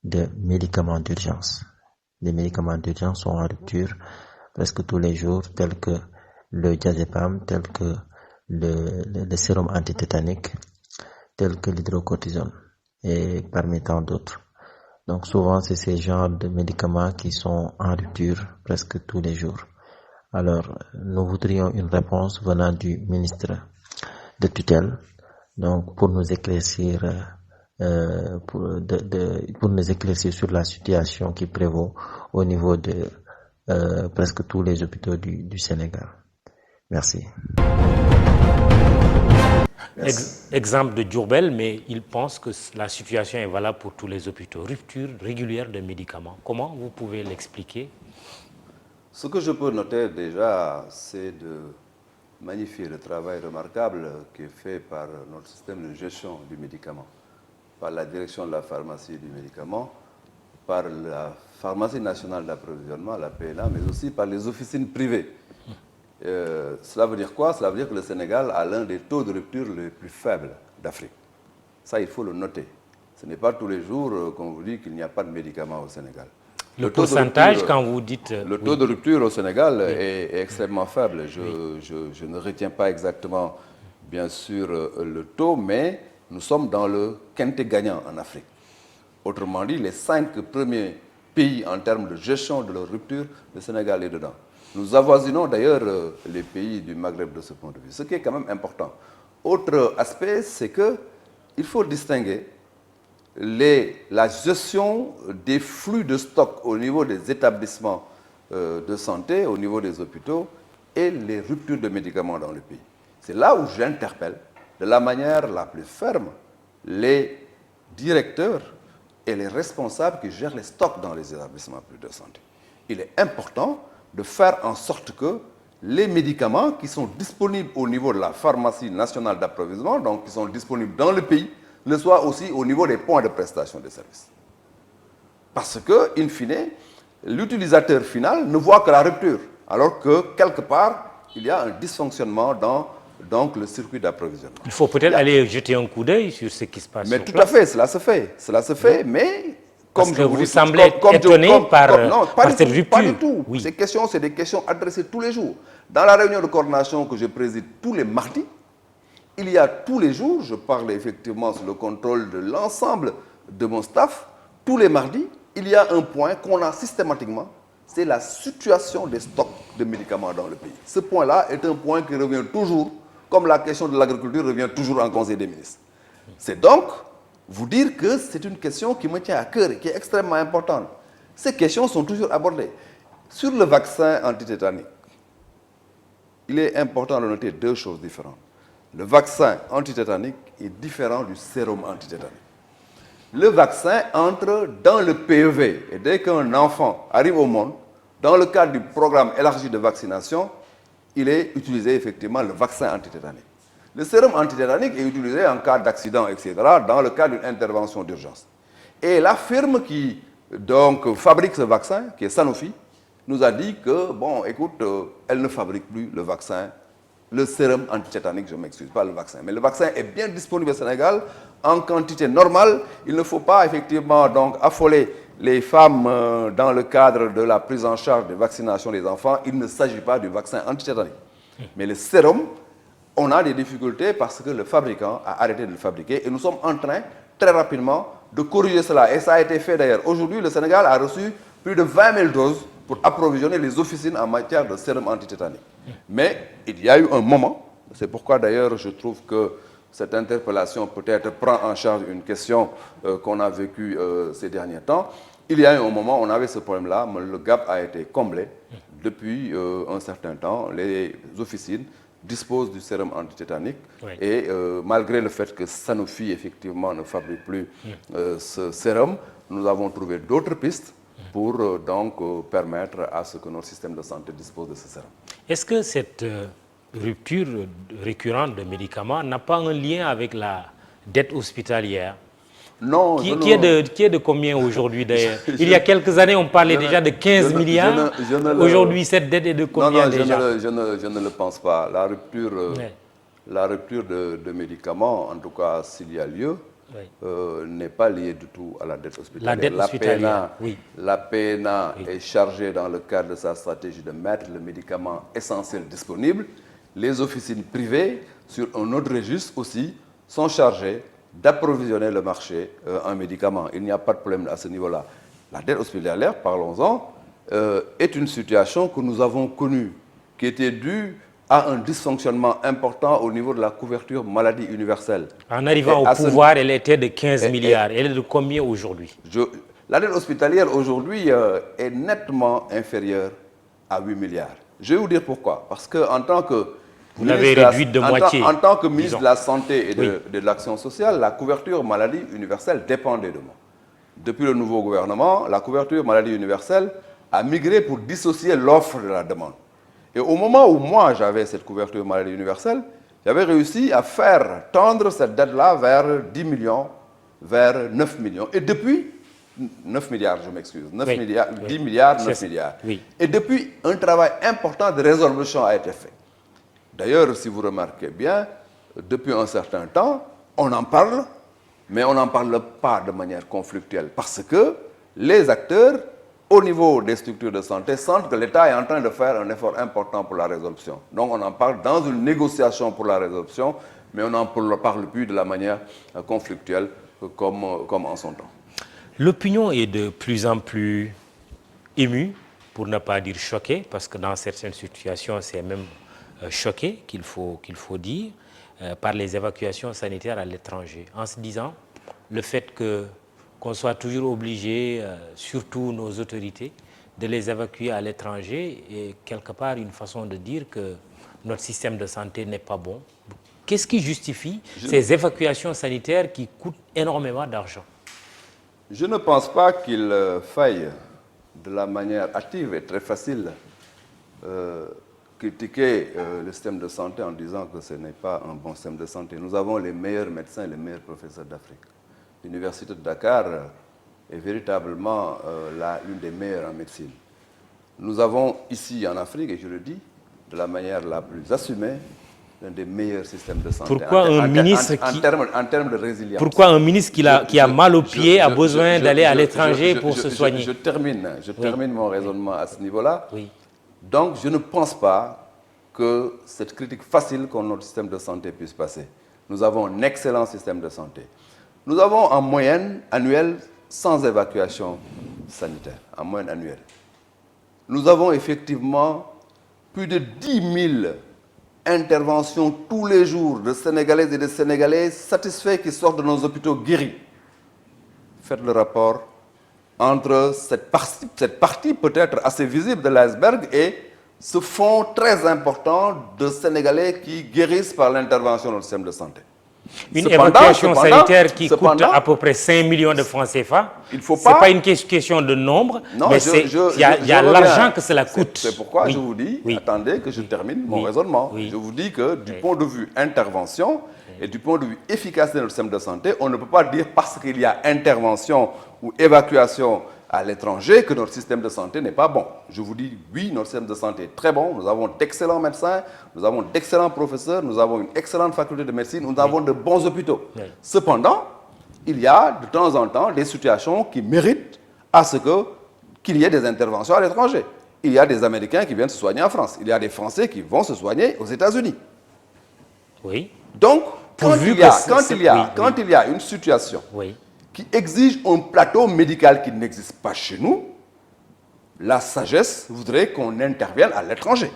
de médicaments d'urgence. Les médicaments d'urgence sont en rupture presque tous les jours, tels que le diazépam, tels que le sérum antitétanique, tel que l'hydrocortisone et parmi tant d'autres. Donc souvent c'est ces genres de médicaments qui sont en rupture presque tous les jours. Alors nous voudrions une réponse venant du ministre de tutelle, donc pour nous éclaircir pour nous éclaircir sur la situation qui prévaut au niveau de presque tous les hôpitaux du Sénégal. Merci. Exemple de Diourbel, mais il pense que la situation est valable pour tous les hôpitaux. Rupture régulière de médicaments. Comment vous pouvez l'expliquer? Ce que je peux noter déjà, c'est de magnifier le travail remarquable qui est fait par notre système de gestion du médicament, par la direction de la pharmacie du médicament, par la pharmacie nationale d'approvisionnement, la PNA, mais aussi par les officines privées. Cela veut dire quoi? Cela veut dire que le Sénégal a l'un des taux de rupture les plus faibles d'Afrique. Ça, il faut le noter. Ce n'est pas tous les jours qu'on vous dit qu'il n'y a pas de médicaments au Sénégal. Le pourcentage, quand vous dites... Le taux de rupture au Sénégal est extrêmement faible. Je ne retiens pas exactement, bien sûr, le taux, mais nous sommes dans le quintet gagnant en Afrique. Autrement dit, les 5 premiers pays en termes de gestion de leur rupture, le Sénégal est dedans. Nous avoisinons d'ailleurs les pays du Maghreb de ce point de vue, ce qui est quand même important. Autre aspect, c'est qu'il faut distinguer la gestion des flux de stock au niveau des établissements de santé, au niveau des hôpitaux, et les ruptures de médicaments dans le pays. C'est là où j'interpelle de la manière la plus ferme les directeurs et les responsables qui gèrent les stocks dans les établissements publics de santé. Il est important de faire en sorte que les médicaments qui sont disponibles au niveau de la pharmacie nationale d'approvisionnement, donc qui sont disponibles dans le pays, le soient aussi au niveau des points de prestation de services. Parce que, in fine, l'utilisateur final ne voit que la rupture, alors que quelque part, il y a un dysfonctionnement dans donc, le circuit d'approvisionnement. Il faut peut-être aller jeter un coup d'œil sur ce qui se passe. Mais sur tout place. à fait, cela se fait. Cela se fait, mais Parce comme que je vous dis, semblez étonné par cette rupture. Pas du tout. Oui. Ces questions, c'est des questions adressées tous les jours. Dans la réunion de coordination que je préside tous les mardis, il y a tous les jours, je parle effectivement sous le contrôle de l'ensemble de mon staff, tous les mardis, il y a un point qu'on a systématiquement, c'est la situation des stocks de médicaments dans le pays. Ce point-là est un point qui revient toujours, comme la question de l'agriculture revient toujours en Conseil des ministres. C'est donc vous dire que c'est une question qui me tient à cœur et qui est extrêmement importante. Ces questions sont toujours abordées. Sur le vaccin antitétanique, il est important de noter deux choses différentes. Le vaccin antitétanique est différent du sérum antitétanique. Le vaccin entre dans le PEV et dès qu'un enfant arrive au monde, dans le cadre du programme élargi de vaccination, il est utilisé effectivement le vaccin antitétanique. Le sérum antitétanique est utilisé en cas d'accident, etc., dans le cadre d'une intervention d'urgence. Et la firme qui donc fabrique ce vaccin, qui est Sanofi, nous a dit que, bon, écoute, elle ne fabrique plus le vaccin, le sérum antitétanique, je m'excuse, pas le vaccin. Mais le vaccin est bien disponible au Sénégal en quantité normale. Il ne faut pas effectivement donc affoler les femmes dans le cadre de la prise en charge de vaccination des enfants. Il ne s'agit pas du vaccin antitétanique. Mais le sérum, on a des difficultés parce que le fabricant a arrêté de le fabriquer et nous sommes en train, très rapidement, de corriger cela. Et ça a été fait d'ailleurs. Aujourd'hui, le Sénégal a reçu plus de 20 000 doses pour approvisionner les officines en matière de sérum antitétanique. Mais il y a eu un moment, c'est pourquoi d'ailleurs je trouve que cette interpellation peut-être prend en charge une question qu'on a vécue ces derniers temps. Il y a eu un moment où on avait ce problème-là, mais le gap a été comblé. Depuis un certain temps, les officines disposent du sérum antitétanique et malgré le fait que Sanofi effectivement ne fabrique plus ce sérum, nous avons trouvé d'autres pistes pour donc permettre à ce que notre système de santé dispose de ce sérum. Est-ce que cette rupture récurrente de médicaments n'a pas un lien avec la dette hospitalière? Non, qui est de combien aujourd'hui d'ailleurs? Il y a quelques années, on parlait déjà de 15 milliards. Aujourd'hui, cette dette est de combien déjà? Je ne le pense pas. La rupture de médicaments, en tout cas s'il y a lieu, n'est pas liée du tout à la dette hospitalière. La dette hospitalière, oui. La PNA est chargée dans le cadre de sa stratégie de mettre le médicament essentiel disponible. Les officines privées, sur un autre registre aussi, sont chargées d'approvisionner le marché en médicaments. Il n'y a pas de problème à ce niveau-là. La dette hospitalière, parlons-en, est une situation que nous avons connue, qui était due à un dysfonctionnement important au niveau de la couverture maladie universelle. En arrivant au pouvoir, elle était de 15 milliards. Elle est de combien aujourd'hui? La dette hospitalière aujourd'hui est nettement inférieure à 8 milliards. Je vais vous dire pourquoi. Parce qu'en tant que vous l'avez réduite de moitié. En tant que ministre de la Santé et de l'Action sociale, la couverture maladie universelle dépendait de moi. Depuis le nouveau gouvernement, la couverture maladie universelle a migré pour dissocier l'offre de la demande. Et au moment où moi j'avais cette couverture maladie universelle, j'avais réussi à faire tendre cette dette-là vers 10 millions, vers 9 millions. Et depuis, 9 milliards, je m'excuse, 9 milliards, 10 milliards, 9 milliards. Et depuis, un travail important de résolution a été fait. D'ailleurs, si vous remarquez bien, depuis un certain temps, on en parle, mais on n'en parle pas de manière conflictuelle parce que les acteurs, au niveau des structures de santé, sentent que l'État est en train de faire un effort important pour la résolution. Donc on en parle dans une négociation pour la résolution, mais on n'en parle plus de la manière conflictuelle comme en son temps. L'opinion est de plus en plus émue, pour ne pas dire choquée, parce que dans certaines situations, c'est même choqué, qu'il faut dire, par les évacuations sanitaires à l'étranger, en se disant le fait que qu'on soit toujours obligé, surtout nos autorités, de les évacuer à l'étranger et quelque part une façon de dire que notre système de santé n'est pas bon. Qu'est-ce qui justifie ces évacuations sanitaires qui coûtent énormément d'argent? Je ne pense pas qu'il faille, de la manière active et très facile, critiquer le système de santé en disant que ce n'est pas un bon système de santé. Nous avons les meilleurs médecins et les meilleurs professeurs d'Afrique. L'Université de Dakar est véritablement l'une des meilleures en médecine. Nous avons ici en Afrique, et je le dis de la manière la plus assumée, l'un des meilleurs systèmes de santé. Pourquoi un ministre en termes de résilience. Pourquoi un ministre qui a mal aux pieds a besoin d'aller à l'étranger pour se soigner? Je termine mon raisonnement à ce niveau-là. Oui. Donc, je ne pense pas que cette critique facile contre notre système de santé puisse passer. Nous avons un excellent système de santé. Nous avons en moyenne annuelle, sans évacuation sanitaire, en moyenne annuelle. Nous avons effectivement plus de 10 000 interventions tous les jours de Sénégalaises et de Sénégalais satisfaits qui sortent de nos hôpitaux guéris. Faites le rapport entre cette partie peut-être assez visible de l'iceberg et ce fonds très important de Sénégalais qui guérissent par l'intervention de notre système de santé. Une évacuation sanitaire qui coûte à peu près 5 millions de francs CFA. Ce n'est pas une question de nombre, non, mais il y a l'argent que cela coûte. C'est pourquoi je vous dis, attendez que je termine mon raisonnement. Je vous dis que du point de vue intervention et du point de vue efficacité de notre système de santé, on ne peut pas dire parce qu'il y a intervention ou évacuation à l'étranger que notre système de santé n'est pas bon. Je vous dis, oui, notre système de santé est très bon. Nous avons d'excellents médecins, nous avons d'excellents professeurs, nous avons une excellente faculté de médecine, nous avons de bons hôpitaux. Cependant, il y a de temps en temps des situations qui méritent à ce qu'il y ait des interventions à l'étranger. Il y a des Américains qui viennent se soigner en France. Il y a des Français qui vont se soigner aux États-Unis. Oui. Donc, quand il y a une situation qui exige un plateau médical qui n'existe pas chez nous, la sagesse voudrait qu'on intervienne à l'étranger,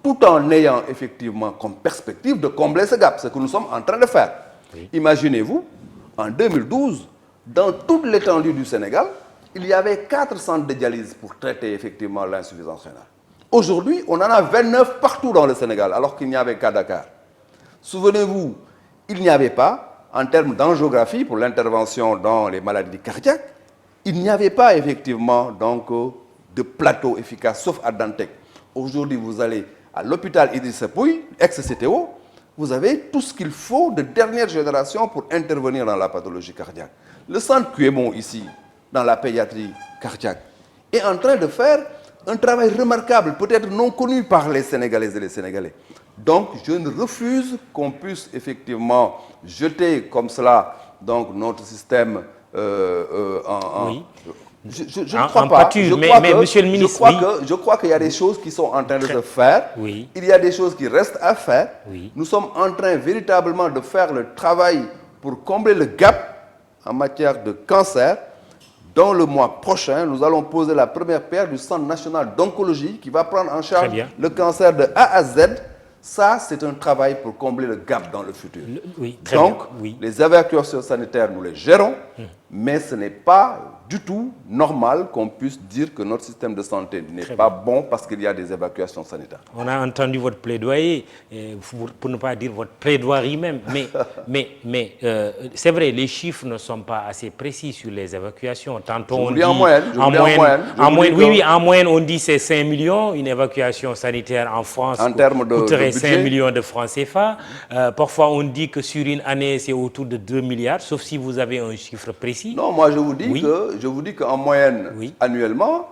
tout en ayant effectivement comme perspective de combler ce gap, ce que nous sommes en train de faire. Oui. Imaginez-vous, en 2012, dans toute l'étendue du Sénégal, il y avait 4 centres de dialyse pour traiter effectivement l'insuffisance rénale. Aujourd'hui, on en a 29 partout dans le Sénégal, alors qu'il n'y avait qu'à Dakar. Souvenez-vous, il n'y avait pas, en termes d'angiographie pour l'intervention dans les maladies cardiaques, il n'y avait pas effectivement donc, de plateau efficace, sauf à Dantec. Aujourd'hui, vous allez à l'hôpital Idrissa Pouye, ex-CTO, vous avez tout ce qu'il faut de dernière génération pour intervenir dans la pathologie cardiaque. Le centre Cuémon ici, dans la pédiatrie cardiaque, est en train de faire un travail remarquable, peut-être non connu par les Sénégalaises et les Sénégalais. Donc, je ne refuse qu'on puisse effectivement jeter comme cela donc, notre système oui. Je ne crois pas. Mais monsieur le ministre, je crois qu'il y a des choses qui sont en train de se faire. Oui. Il y a des choses qui restent à faire. Oui. Nous sommes en train véritablement de faire le travail pour combler le gap en matière de cancer. Dans le mois prochain, nous allons poser la première pierre du Centre national d'oncologie qui va prendre en charge le cancer de A à Z. Ça, c'est un travail pour combler le gap dans le futur. Donc, les évacuations sanitaires, nous les gérons, mais ce n'est pas du tout normal qu'on puisse dire que notre système de santé n'est pas bon parce qu'il y a des évacuations sanitaires. On a entendu votre plaidoyer, pour ne pas dire votre plaidoirie même, mais c'est vrai, les chiffres ne sont pas assez précis sur les évacuations. Tantôt on dit en moyenne, en moyenne, on dit c'est 5 millions, une évacuation sanitaire en France coûterait 5 millions de francs CFA. Parfois, on dit que sur une année, c'est autour de 2 milliards, sauf si vous avez un chiffre précis. Non, moi, je vous dis qu'en moyenne, annuellement,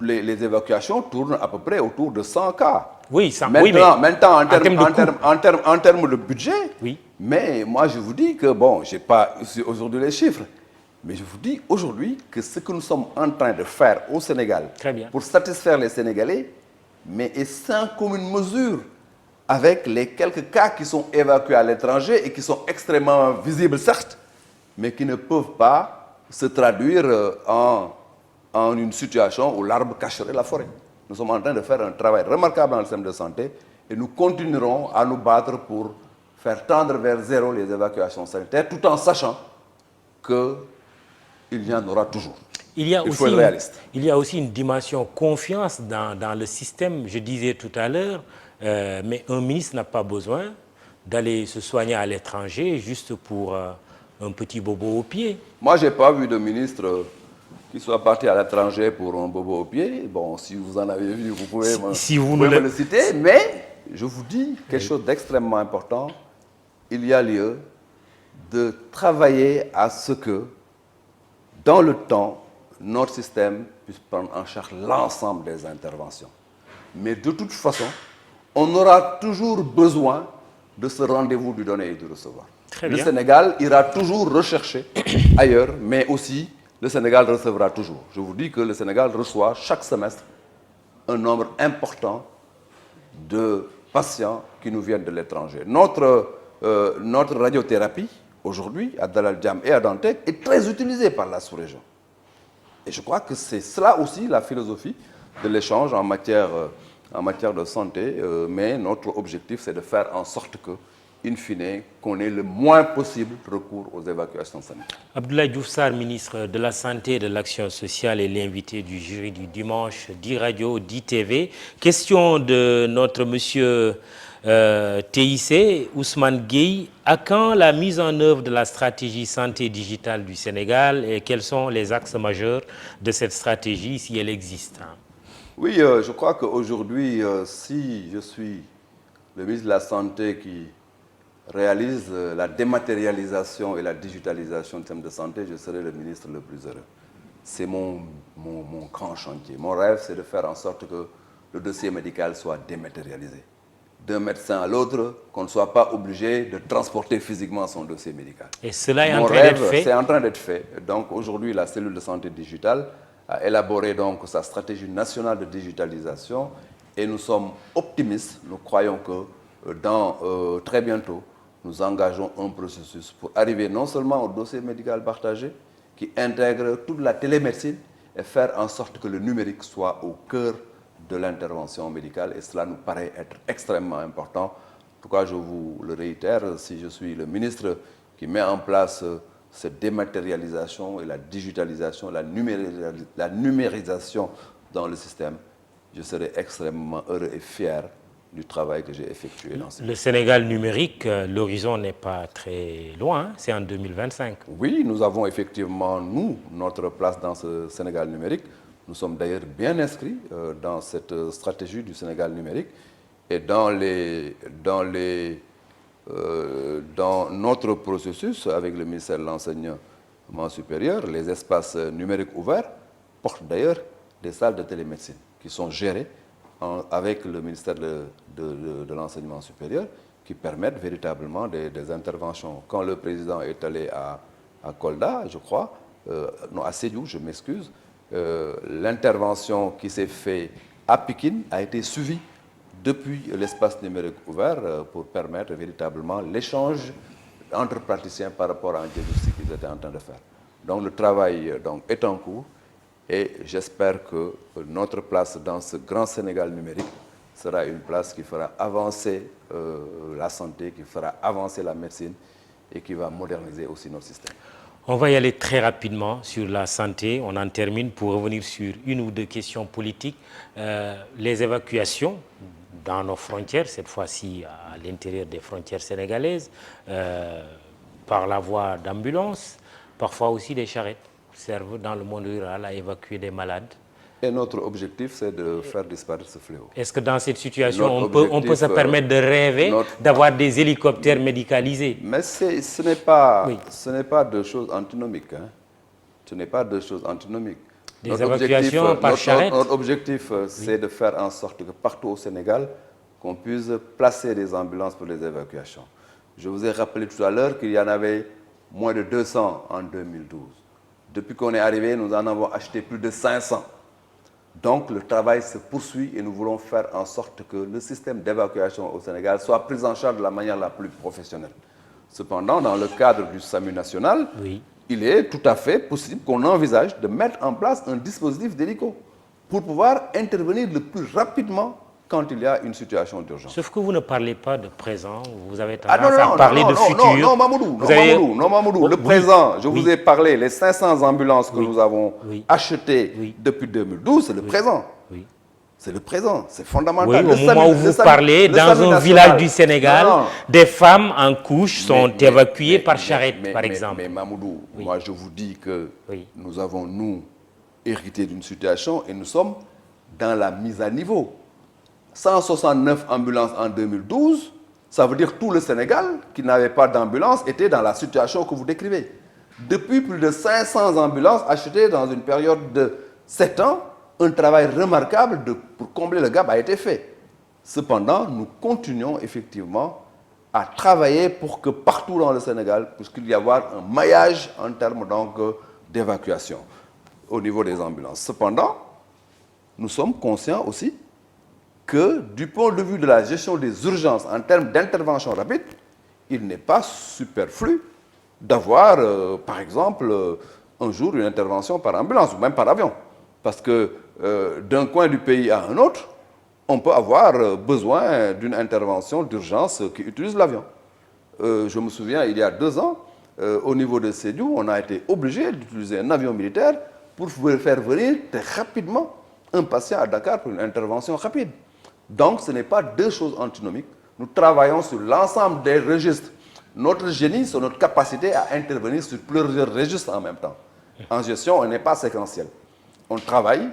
les évacuations tournent à peu près autour de 100 cas. Oui, 100. Maintenant, en termes de budget, mais moi, je vous dis que, bon, je n'ai pas aujourd'hui les chiffres, mais je vous dis aujourd'hui que ce que nous sommes en train de faire au Sénégal pour satisfaire les Sénégalais, mais est sans commune mesure avec les quelques cas qui sont évacués à l'étranger et qui sont extrêmement visibles, certes, mais qui ne peuvent pas se traduire en une situation où l'arbre cacherait la forêt. Nous sommes en train de faire un travail remarquable dans le système de santé et nous continuerons à nous battre pour faire tendre vers zéro les évacuations sanitaires, tout en sachant que il y en aura toujours. Il faut être réaliste. Il y a aussi une dimension confiance dans le système. Je disais tout à l'heure, mais un ministre n'a pas besoin d'aller se soigner à l'étranger juste pour un petit bobo au pied. Moi, je n'ai pas vu de ministre qui soit parti à l'étranger pour un bobo au pied. Bon, si vous en avez vu, vous pouvez, me le citer. Mais je vous dis quelque chose d'extrêmement important. Il y a lieu de travailler à ce que, dans le temps, notre système puisse prendre en charge l'ensemble des interventions. Mais de toute façon, on aura toujours besoin de ce rendez-vous du donner et du recevoir. Le Sénégal ira toujours rechercher ailleurs, mais aussi le Sénégal recevra toujours. Je vous dis que le Sénégal reçoit chaque semestre un nombre important de patients qui nous viennent de l'étranger. Notre radiothérapie, aujourd'hui, à Dalal Jamm et à Dantec, est très utilisée par la sous-région. Et je crois que c'est cela aussi la philosophie de l'échange en matière de santé. Mais notre objectif, c'est de faire en sorte que, in fine, qu'on ait le moins possible recours aux évacuations sanitaires. Abdoulaye Diouf Sarr, ministre de la Santé et de l'Action sociale, est l'invité du jury du dimanche d'e-radio, d'e-TV. Question de notre monsieur TIC, Ousmane Gueye. À quand la mise en œuvre de la stratégie santé digitale du Sénégal et quels sont les axes majeurs de cette stratégie, si elle existe? Oui, je crois qu'aujourd'hui, si je suis le ministre de la Santé qui réalise la dématérialisation et la digitalisation du système de santé, je serai le ministre le plus heureux. C'est mon grand chantier. Mon rêve, c'est de faire en sorte que le dossier médical soit dématérialisé. D'un médecin à l'autre, qu'on ne soit pas obligé de transporter physiquement son dossier médical. Et cela est en train d'être fait? C'est en train d'être fait. Donc aujourd'hui, la cellule de santé digitale a élaboré donc sa stratégie nationale de digitalisation et nous sommes optimistes. Nous croyons que très bientôt, nous engageons un processus pour arriver non seulement au dossier médical partagé qui intègre toute la télémédecine et faire en sorte que le numérique soit au cœur de l'intervention médicale et cela nous paraît être extrêmement important. En tout cas, je vous le réitère, si je suis le ministre qui met en place cette dématérialisation et la digitalisation, la numérisation dans le système, je serai extrêmement heureux et fier du travail que j'ai effectué dans ce pays. Le Sénégal numérique, l'horizon n'est pas très loin, c'est en 2025. Oui, nous avons effectivement, notre place dans ce Sénégal numérique. Nous sommes d'ailleurs bien inscrits dans cette stratégie du Sénégal numérique et dans notre processus avec le ministère de l'Enseignement supérieur, les espaces numériques ouverts portent d'ailleurs des salles de télémédecine qui sont gérées avec le ministère de l'Enseignement supérieur qui permettent véritablement des interventions. Quand le président est allé à Kolda, je crois, non, à Sédhiou, je m'excuse, l'intervention qui s'est faite à Pikine a été suivie depuis l'espace numérique ouvert pour permettre véritablement l'échange entre praticiens par rapport à un diagnostic qu'ils étaient en train de faire. Donc le travail est en cours et j'espère que notre place dans ce grand Sénégal numérique sera une place qui fera avancer la santé, qui fera avancer la médecine et qui va moderniser aussi notre système. On va y aller très rapidement sur la santé. On en termine pour revenir sur une ou deux questions politiques. Les évacuations dans nos frontières, cette fois-ci à l'intérieur des frontières sénégalaises, par la voie d'ambulance, parfois aussi des charrettes servent dans le monde rural à évacuer des malades. Et notre objectif, c'est de faire disparaître ce fléau. Est-ce que dans cette situation, on peut se permettre de rêver d'avoir des hélicoptères médicalisés? Mais ce n'est pas de choses antinomiques. Hein. Ce n'est pas de choses antinomiques. Des évacuations par charrette? Notre objectif, c'est de faire en sorte que partout au Sénégal, qu'on puisse placer des ambulances pour les évacuations. Je vous ai rappelé tout à l'heure qu'il y en avait moins de 200 en 2012. Depuis qu'on est arrivé, nous en avons acheté plus de 500. Donc le travail se poursuit et nous voulons faire en sorte que le système d'évacuation au Sénégal soit pris en charge de la manière la plus professionnelle. Cependant, dans le cadre du SAMU national, il est tout à fait possible qu'on envisage de mettre en place un dispositif d'hélico pour pouvoir intervenir le plus rapidement quand il y a une situation d'urgence. Sauf que vous ne parlez pas de présent, vous avez Ah tendance non, non, à parler non, de non, futur. non, Mamoudou, non, Mamoudou, le Oui, présent, je oui. vous ai parlé, les 500 ambulances que nous avons Oui. achetées Oui. depuis 2012, c'est le présent. Oui. C'est le présent, c'est fondamental. Oui, Le au moment où SAMU, vous parlez, le dans SAMU un national. village du Sénégal, Non, non. des femmes en couche sont évacuées par mais- charrette, par exemple. Mais Mamoudou, moi je vous dis que Oui. nous avons, nous, hérité d'une situation et nous sommes dans la mise à niveau. 169 ambulances en 2012, ça veut dire tout le Sénégal qui n'avait pas d'ambulance était dans la situation que vous décrivez. Depuis plus de 500 ambulances achetées dans une période de 7 ans, un travail remarquable pour combler le gap a été fait. Cependant, nous continuons effectivement à travailler pour que partout dans le Sénégal, puisqu'il y avoir un maillage en termes d'évacuation au niveau des ambulances. Cependant, nous sommes conscients aussi que du point de vue de la gestion des urgences en termes d'intervention rapide, il n'est pas superflu d'avoir, par exemple, un jour une intervention par ambulance ou même par avion. Parce que d'un coin du pays à un autre, on peut avoir besoin d'une intervention d'urgence qui utilise l'avion. Je me souviens, il y a 2 ans, au niveau de Sédhiou, on a été obligé d'utiliser un avion militaire pour faire venir très rapidement un patient à Dakar pour une intervention rapide. Donc, ce n'est pas deux choses antinomiques. Nous travaillons sur l'ensemble des registres. Notre génie, c'est notre capacité à intervenir sur plusieurs registres en même temps. En gestion, on n'est pas séquentiel. On travaille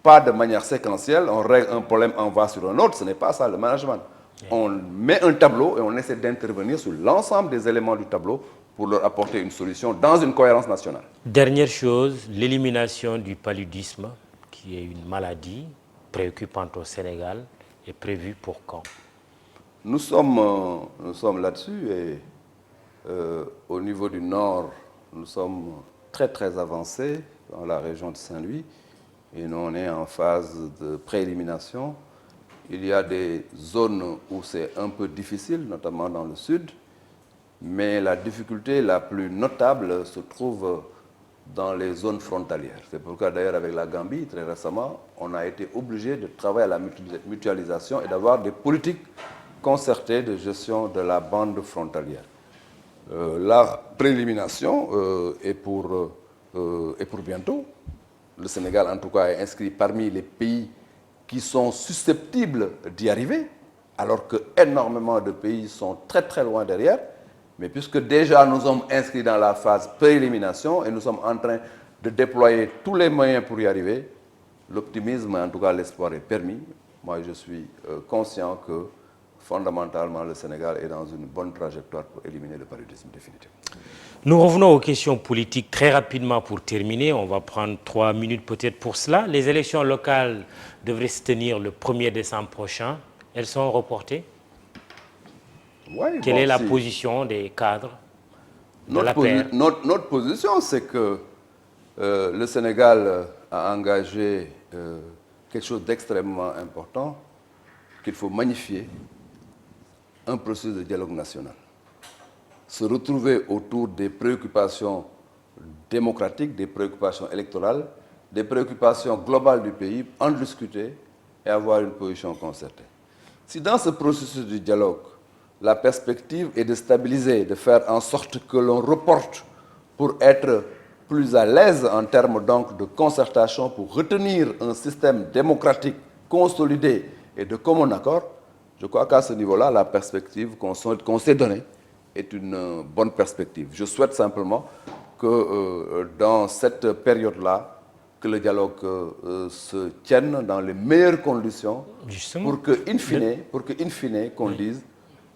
pas de manière séquentielle, on règle un problème, on va sur un autre, ce n'est pas ça le management. On met un tableau et on essaie d'intervenir sur l'ensemble des éléments du tableau pour leur apporter une solution dans une cohérence nationale. Dernière chose, l'élimination du paludisme, qui est une maladie préoccupante au Sénégal, est prévue pour quand? Nous sommes là-dessus et au niveau du Nord, nous sommes très très avancés dans la région de Saint-Louis et nous on est en phase de préélimination. Il y a des zones où c'est un peu difficile, notamment dans le sud, mais la difficulté la plus notable se trouve dans les zones frontalières. C'est pourquoi d'ailleurs avec la Gambie, très récemment, on a été obligé de travailler à la mutualisation et d'avoir des politiques concertées de gestion de la bande frontalière. La préélimination est pour bientôt. Le Sénégal, en tout cas, est inscrit parmi les pays qui sont susceptibles d'y arriver, alors qu'énormément de pays sont très très loin derrière. Mais puisque déjà nous sommes inscrits dans la phase préélimination et nous sommes en train de déployer tous les moyens pour y arriver, l'optimisme, en tout cas l'espoir est permis. Moi, je suis conscient que fondamentalement le Sénégal est dans une bonne trajectoire pour éliminer le paludisme définitivement. Nous revenons aux questions politiques très rapidement pour terminer. On va prendre 3 minutes peut-être pour cela. Les élections locales devraient se tenir le 1er décembre prochain. Elles sont reportées? Ouais, Quelle est la position des cadres de l'APR? Notre position, c'est que le Sénégal a engagé quelque chose d'extrêmement important, qu'il faut magnifier, un processus de dialogue national. Se retrouver autour des préoccupations démocratiques, des préoccupations électorales, des préoccupations globales du pays, en discuter et avoir une position concertée. Si dans ce processus de dialogue, la perspective est de stabiliser, de faire en sorte que l'on reporte pour être plus à l'aise en termes donc de concertation, pour retenir un système démocratique consolidé et de commun accord, je crois qu'à ce niveau-là, la perspective qu'on s'est donnée est une bonne perspective. Je souhaite simplement que dans cette période-là, que le dialogue se tienne dans les meilleures conditions. Justement. Pour que, in fine, qu'on dise,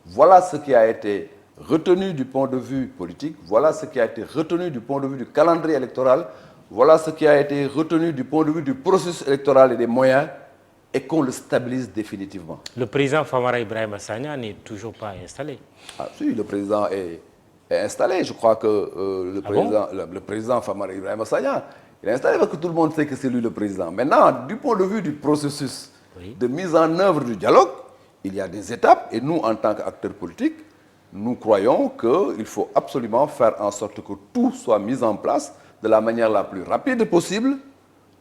voilà ce qui a été retenu du point de vue politique, voilà ce qui a été retenu du point de vue du calendrier électoral, voilà ce qui a été retenu du point de vue du processus électoral et des moyens, et qu'on le stabilise définitivement. Le président Famara Ibrahima Sagna n'est toujours pas installé. Ah si, le président est installé. Je crois que le président Famara Ibrahima Sagna, il est installé parce que tout le monde sait que c'est lui le président. Maintenant, du point de vue du processus de mise en œuvre du dialogue, il y a des étapes et nous, en tant qu'acteurs politiques, nous croyons qu'il faut absolument faire en sorte que tout soit mis en place de la manière la plus rapide possible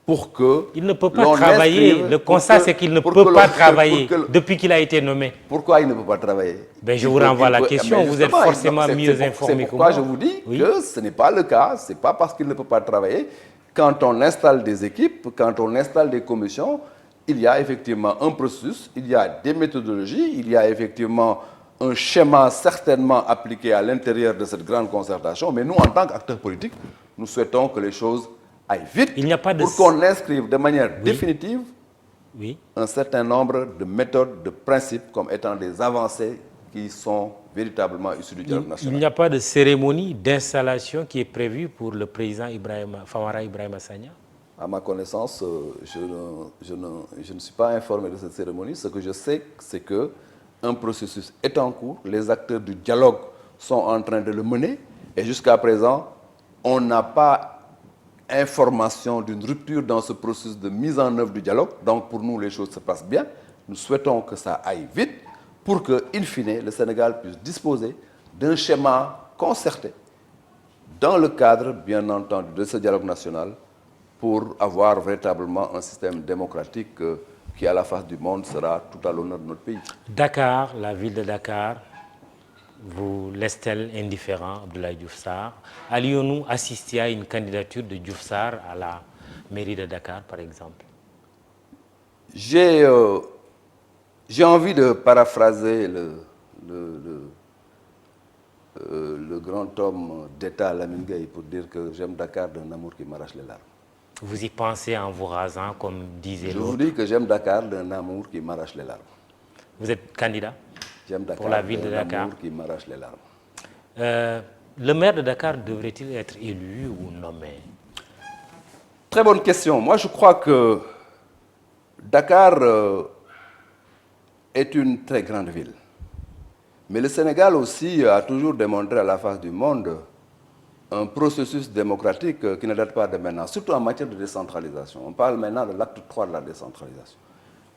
pour que il ne peut pas travailler. Le constat, c'est qu'il ne peut pas travailler depuis qu'il a été nommé. Pourquoi il ne peut pas travailler? Ben, je vous renvoie à la question. Vous êtes forcément mieux informé que moi. C'est pourquoi je vous dis que ce n'est pas le cas. Ce n'est pas parce qu'il ne peut pas travailler. Quand on installe des équipes, quand on installe des commissions, il y a effectivement un processus, il y a des méthodologies, il y a effectivement un schéma certainement appliqué à l'intérieur de cette grande concertation. Mais nous, en tant qu'acteurs politiques, nous souhaitons que les choses aille vite pour qu'on inscrive de manière définitive un certain nombre de méthodes, de principes comme étant des avancées qui sont véritablement issues du dialogue national. Il n'y a pas de cérémonie d'installation qui est prévue pour le président Famara Ibrahima Sagna? À ma connaissance, je ne suis pas informé de cette cérémonie. Ce que je sais, c'est qu'un processus est en cours. Les acteurs du dialogue sont en train de le mener. Et jusqu'à présent, on n'a pas information d'une rupture dans ce processus de mise en œuvre du dialogue. Donc pour nous, les choses se passent bien. Nous souhaitons que ça aille vite pour que, in fine, le Sénégal puisse disposer d'un schéma concerté dans le cadre, bien entendu, de ce dialogue national pour avoir véritablement un système démocratique qui, à la face du monde, sera tout à l'honneur de notre pays. Dakar, la ville de Dakar, vous laisse-t-elle indifférent, Abdoulaye Diouf Sarr? Allions-nous assister à une candidature de Diouf Sarr à la mairie de Dakar, par exemple? J'ai envie de paraphraser le grand homme d'État Lamine Gueye pour dire que j'aime Dakar d'un amour qui m'arrache les larmes. Vous y pensez en vous rasant, comme disait l'autre? Je vous dis que j'aime Dakar d'un amour qui m'arrache les larmes. Vous êtes candidat? J'aime Dakar pour la ville de Dakar. Amour qui m'arrache les larmes. Le maire de Dakar devrait-il être élu ou nommé? Très bonne question. Moi, je crois que Dakar est une très grande ville. Mais le Sénégal aussi a toujours démontré à la face du monde un processus démocratique qui ne date pas de maintenant, surtout en matière de décentralisation. On parle maintenant de l'acte 3 de la décentralisation.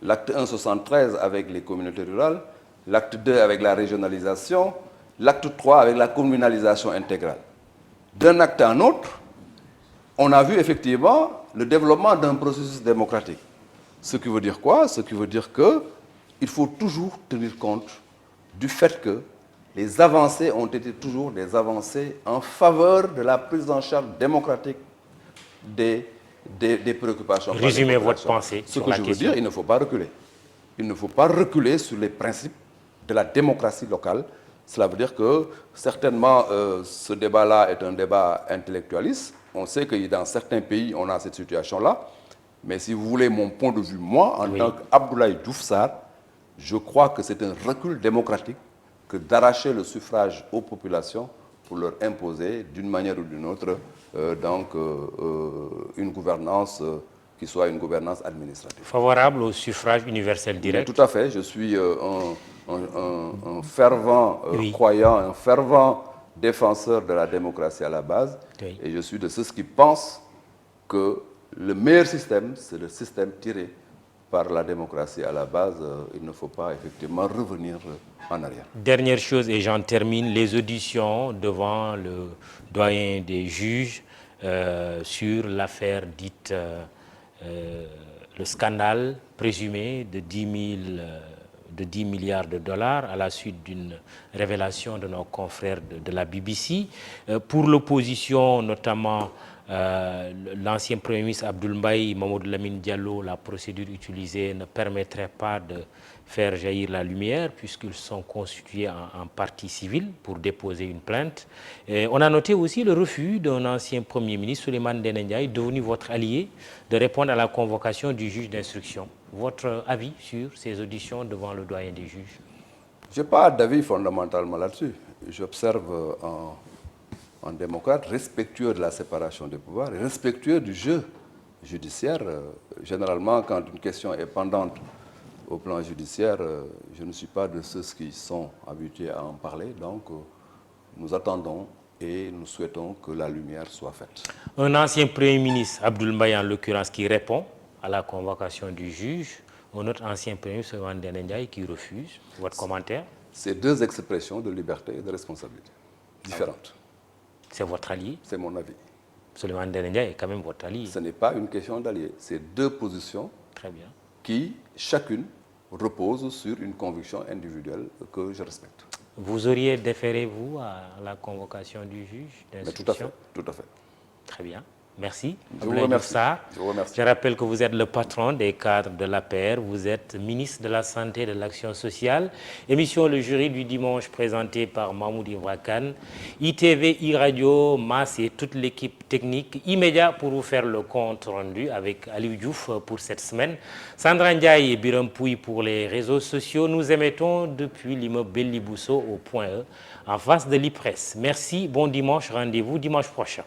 L'acte 1, 73 avec les communautés rurales, l'acte 2 avec la régionalisation, l'acte 3 avec la communalisation intégrale. D'un acte à un autre, on a vu effectivement le développement d'un processus démocratique. Ce qui veut dire quoi? Ce qui veut dire qu'il faut toujours tenir compte du fait que les avancées ont été toujours des avancées en faveur de la prise en charge démocratique des préoccupations. Résumez votre pensée sur la question. Ce que je veux dire, il ne faut pas reculer. Il ne faut pas reculer sur les principes de la démocratie locale. Cela veut dire que certainement ce débat-là est un débat intellectualiste. On sait que dans certains pays, on a cette situation-là. Mais si vous voulez mon point de vue, moi, en tant qu'Abdoulaye Diouf Sarr, je crois que c'est un recul démocratique que d'arracher le suffrage aux populations pour leur imposer, d'une manière ou d'une autre, une gouvernance qui soit une gouvernance administrative. Favorable au suffrage universel direct? Mais tout à fait. Je suis un fervent croyant, un fervent défenseur de la démocratie à la base. Oui. Et je suis de ceux qui pensent que le meilleur système, c'est le système tiré par la démocratie à la base. Il ne faut pas effectivement revenir en arrière. Dernière chose, et j'en termine, les auditions devant le doyen des juges sur l'affaire dite le scandale présumé de 10 milliards de dollars à la suite d'une révélation de nos confrères de la BBC. Pour l'opposition, notamment l'ancien Premier ministre Abdoul Mbaye, Mamadou Lamine Diallo, la procédure utilisée ne permettrait pas de faire jaillir la lumière puisqu'ils sont constitués en partie civile pour déposer une plainte. Et on a noté aussi le refus d'un ancien Premier ministre, Souleymane Ndéné Ndiaye, devenu votre allié, de répondre à la convocation du juge d'instruction. Votre avis sur ces auditions devant le doyen des juges? Je n'ai pas d'avis fondamentalement là-dessus. J'observe en démocrate respectueux de la séparation des pouvoirs, respectueux du jeu judiciaire. Généralement, quand une question est pendante au plan judiciaire, je ne suis pas de ceux qui sont habitués à en parler. Donc, nous attendons et nous souhaitons que la lumière soit faite. Un ancien Premier ministre, Abdoul Mbaye en l'occurrence, qui répond à la convocation du juge, un autre ancien Premier ministre, Souleymane Ndéné Ndiaye, qui refuse. Votre commentaire? C'est deux expressions de liberté et de responsabilité différentes. C'est votre allié? C'est mon avis. Souleymane Ndéné Ndiaye est quand même votre allié. Ce n'est pas une question d'allié. C'est deux positions Très bien. qui, chacune, repose sur une conviction individuelle que je respecte. Vous auriez déféré, vous, à la convocation du juge d'instruction? Tout à fait. Très bien. Merci. Je vous remercie. Je rappelle que vous êtes le patron des cadres de l'APR, vous êtes ministre de la Santé et de l'Action sociale. Émission Le Jury du dimanche présentée par Mahmoud Ibra Kane, ITV, iRadio, MAS et toute l'équipe technique immédiat pour vous faire le compte rendu avec Aliou Diouf pour cette semaine. Sandra Ndiaye et Biram Pouy pour les réseaux sociaux. Nous émettons depuis l'immeuble Belli Bousso au Point E, en face de l'IPRES. Merci, bon dimanche, rendez-vous dimanche prochain.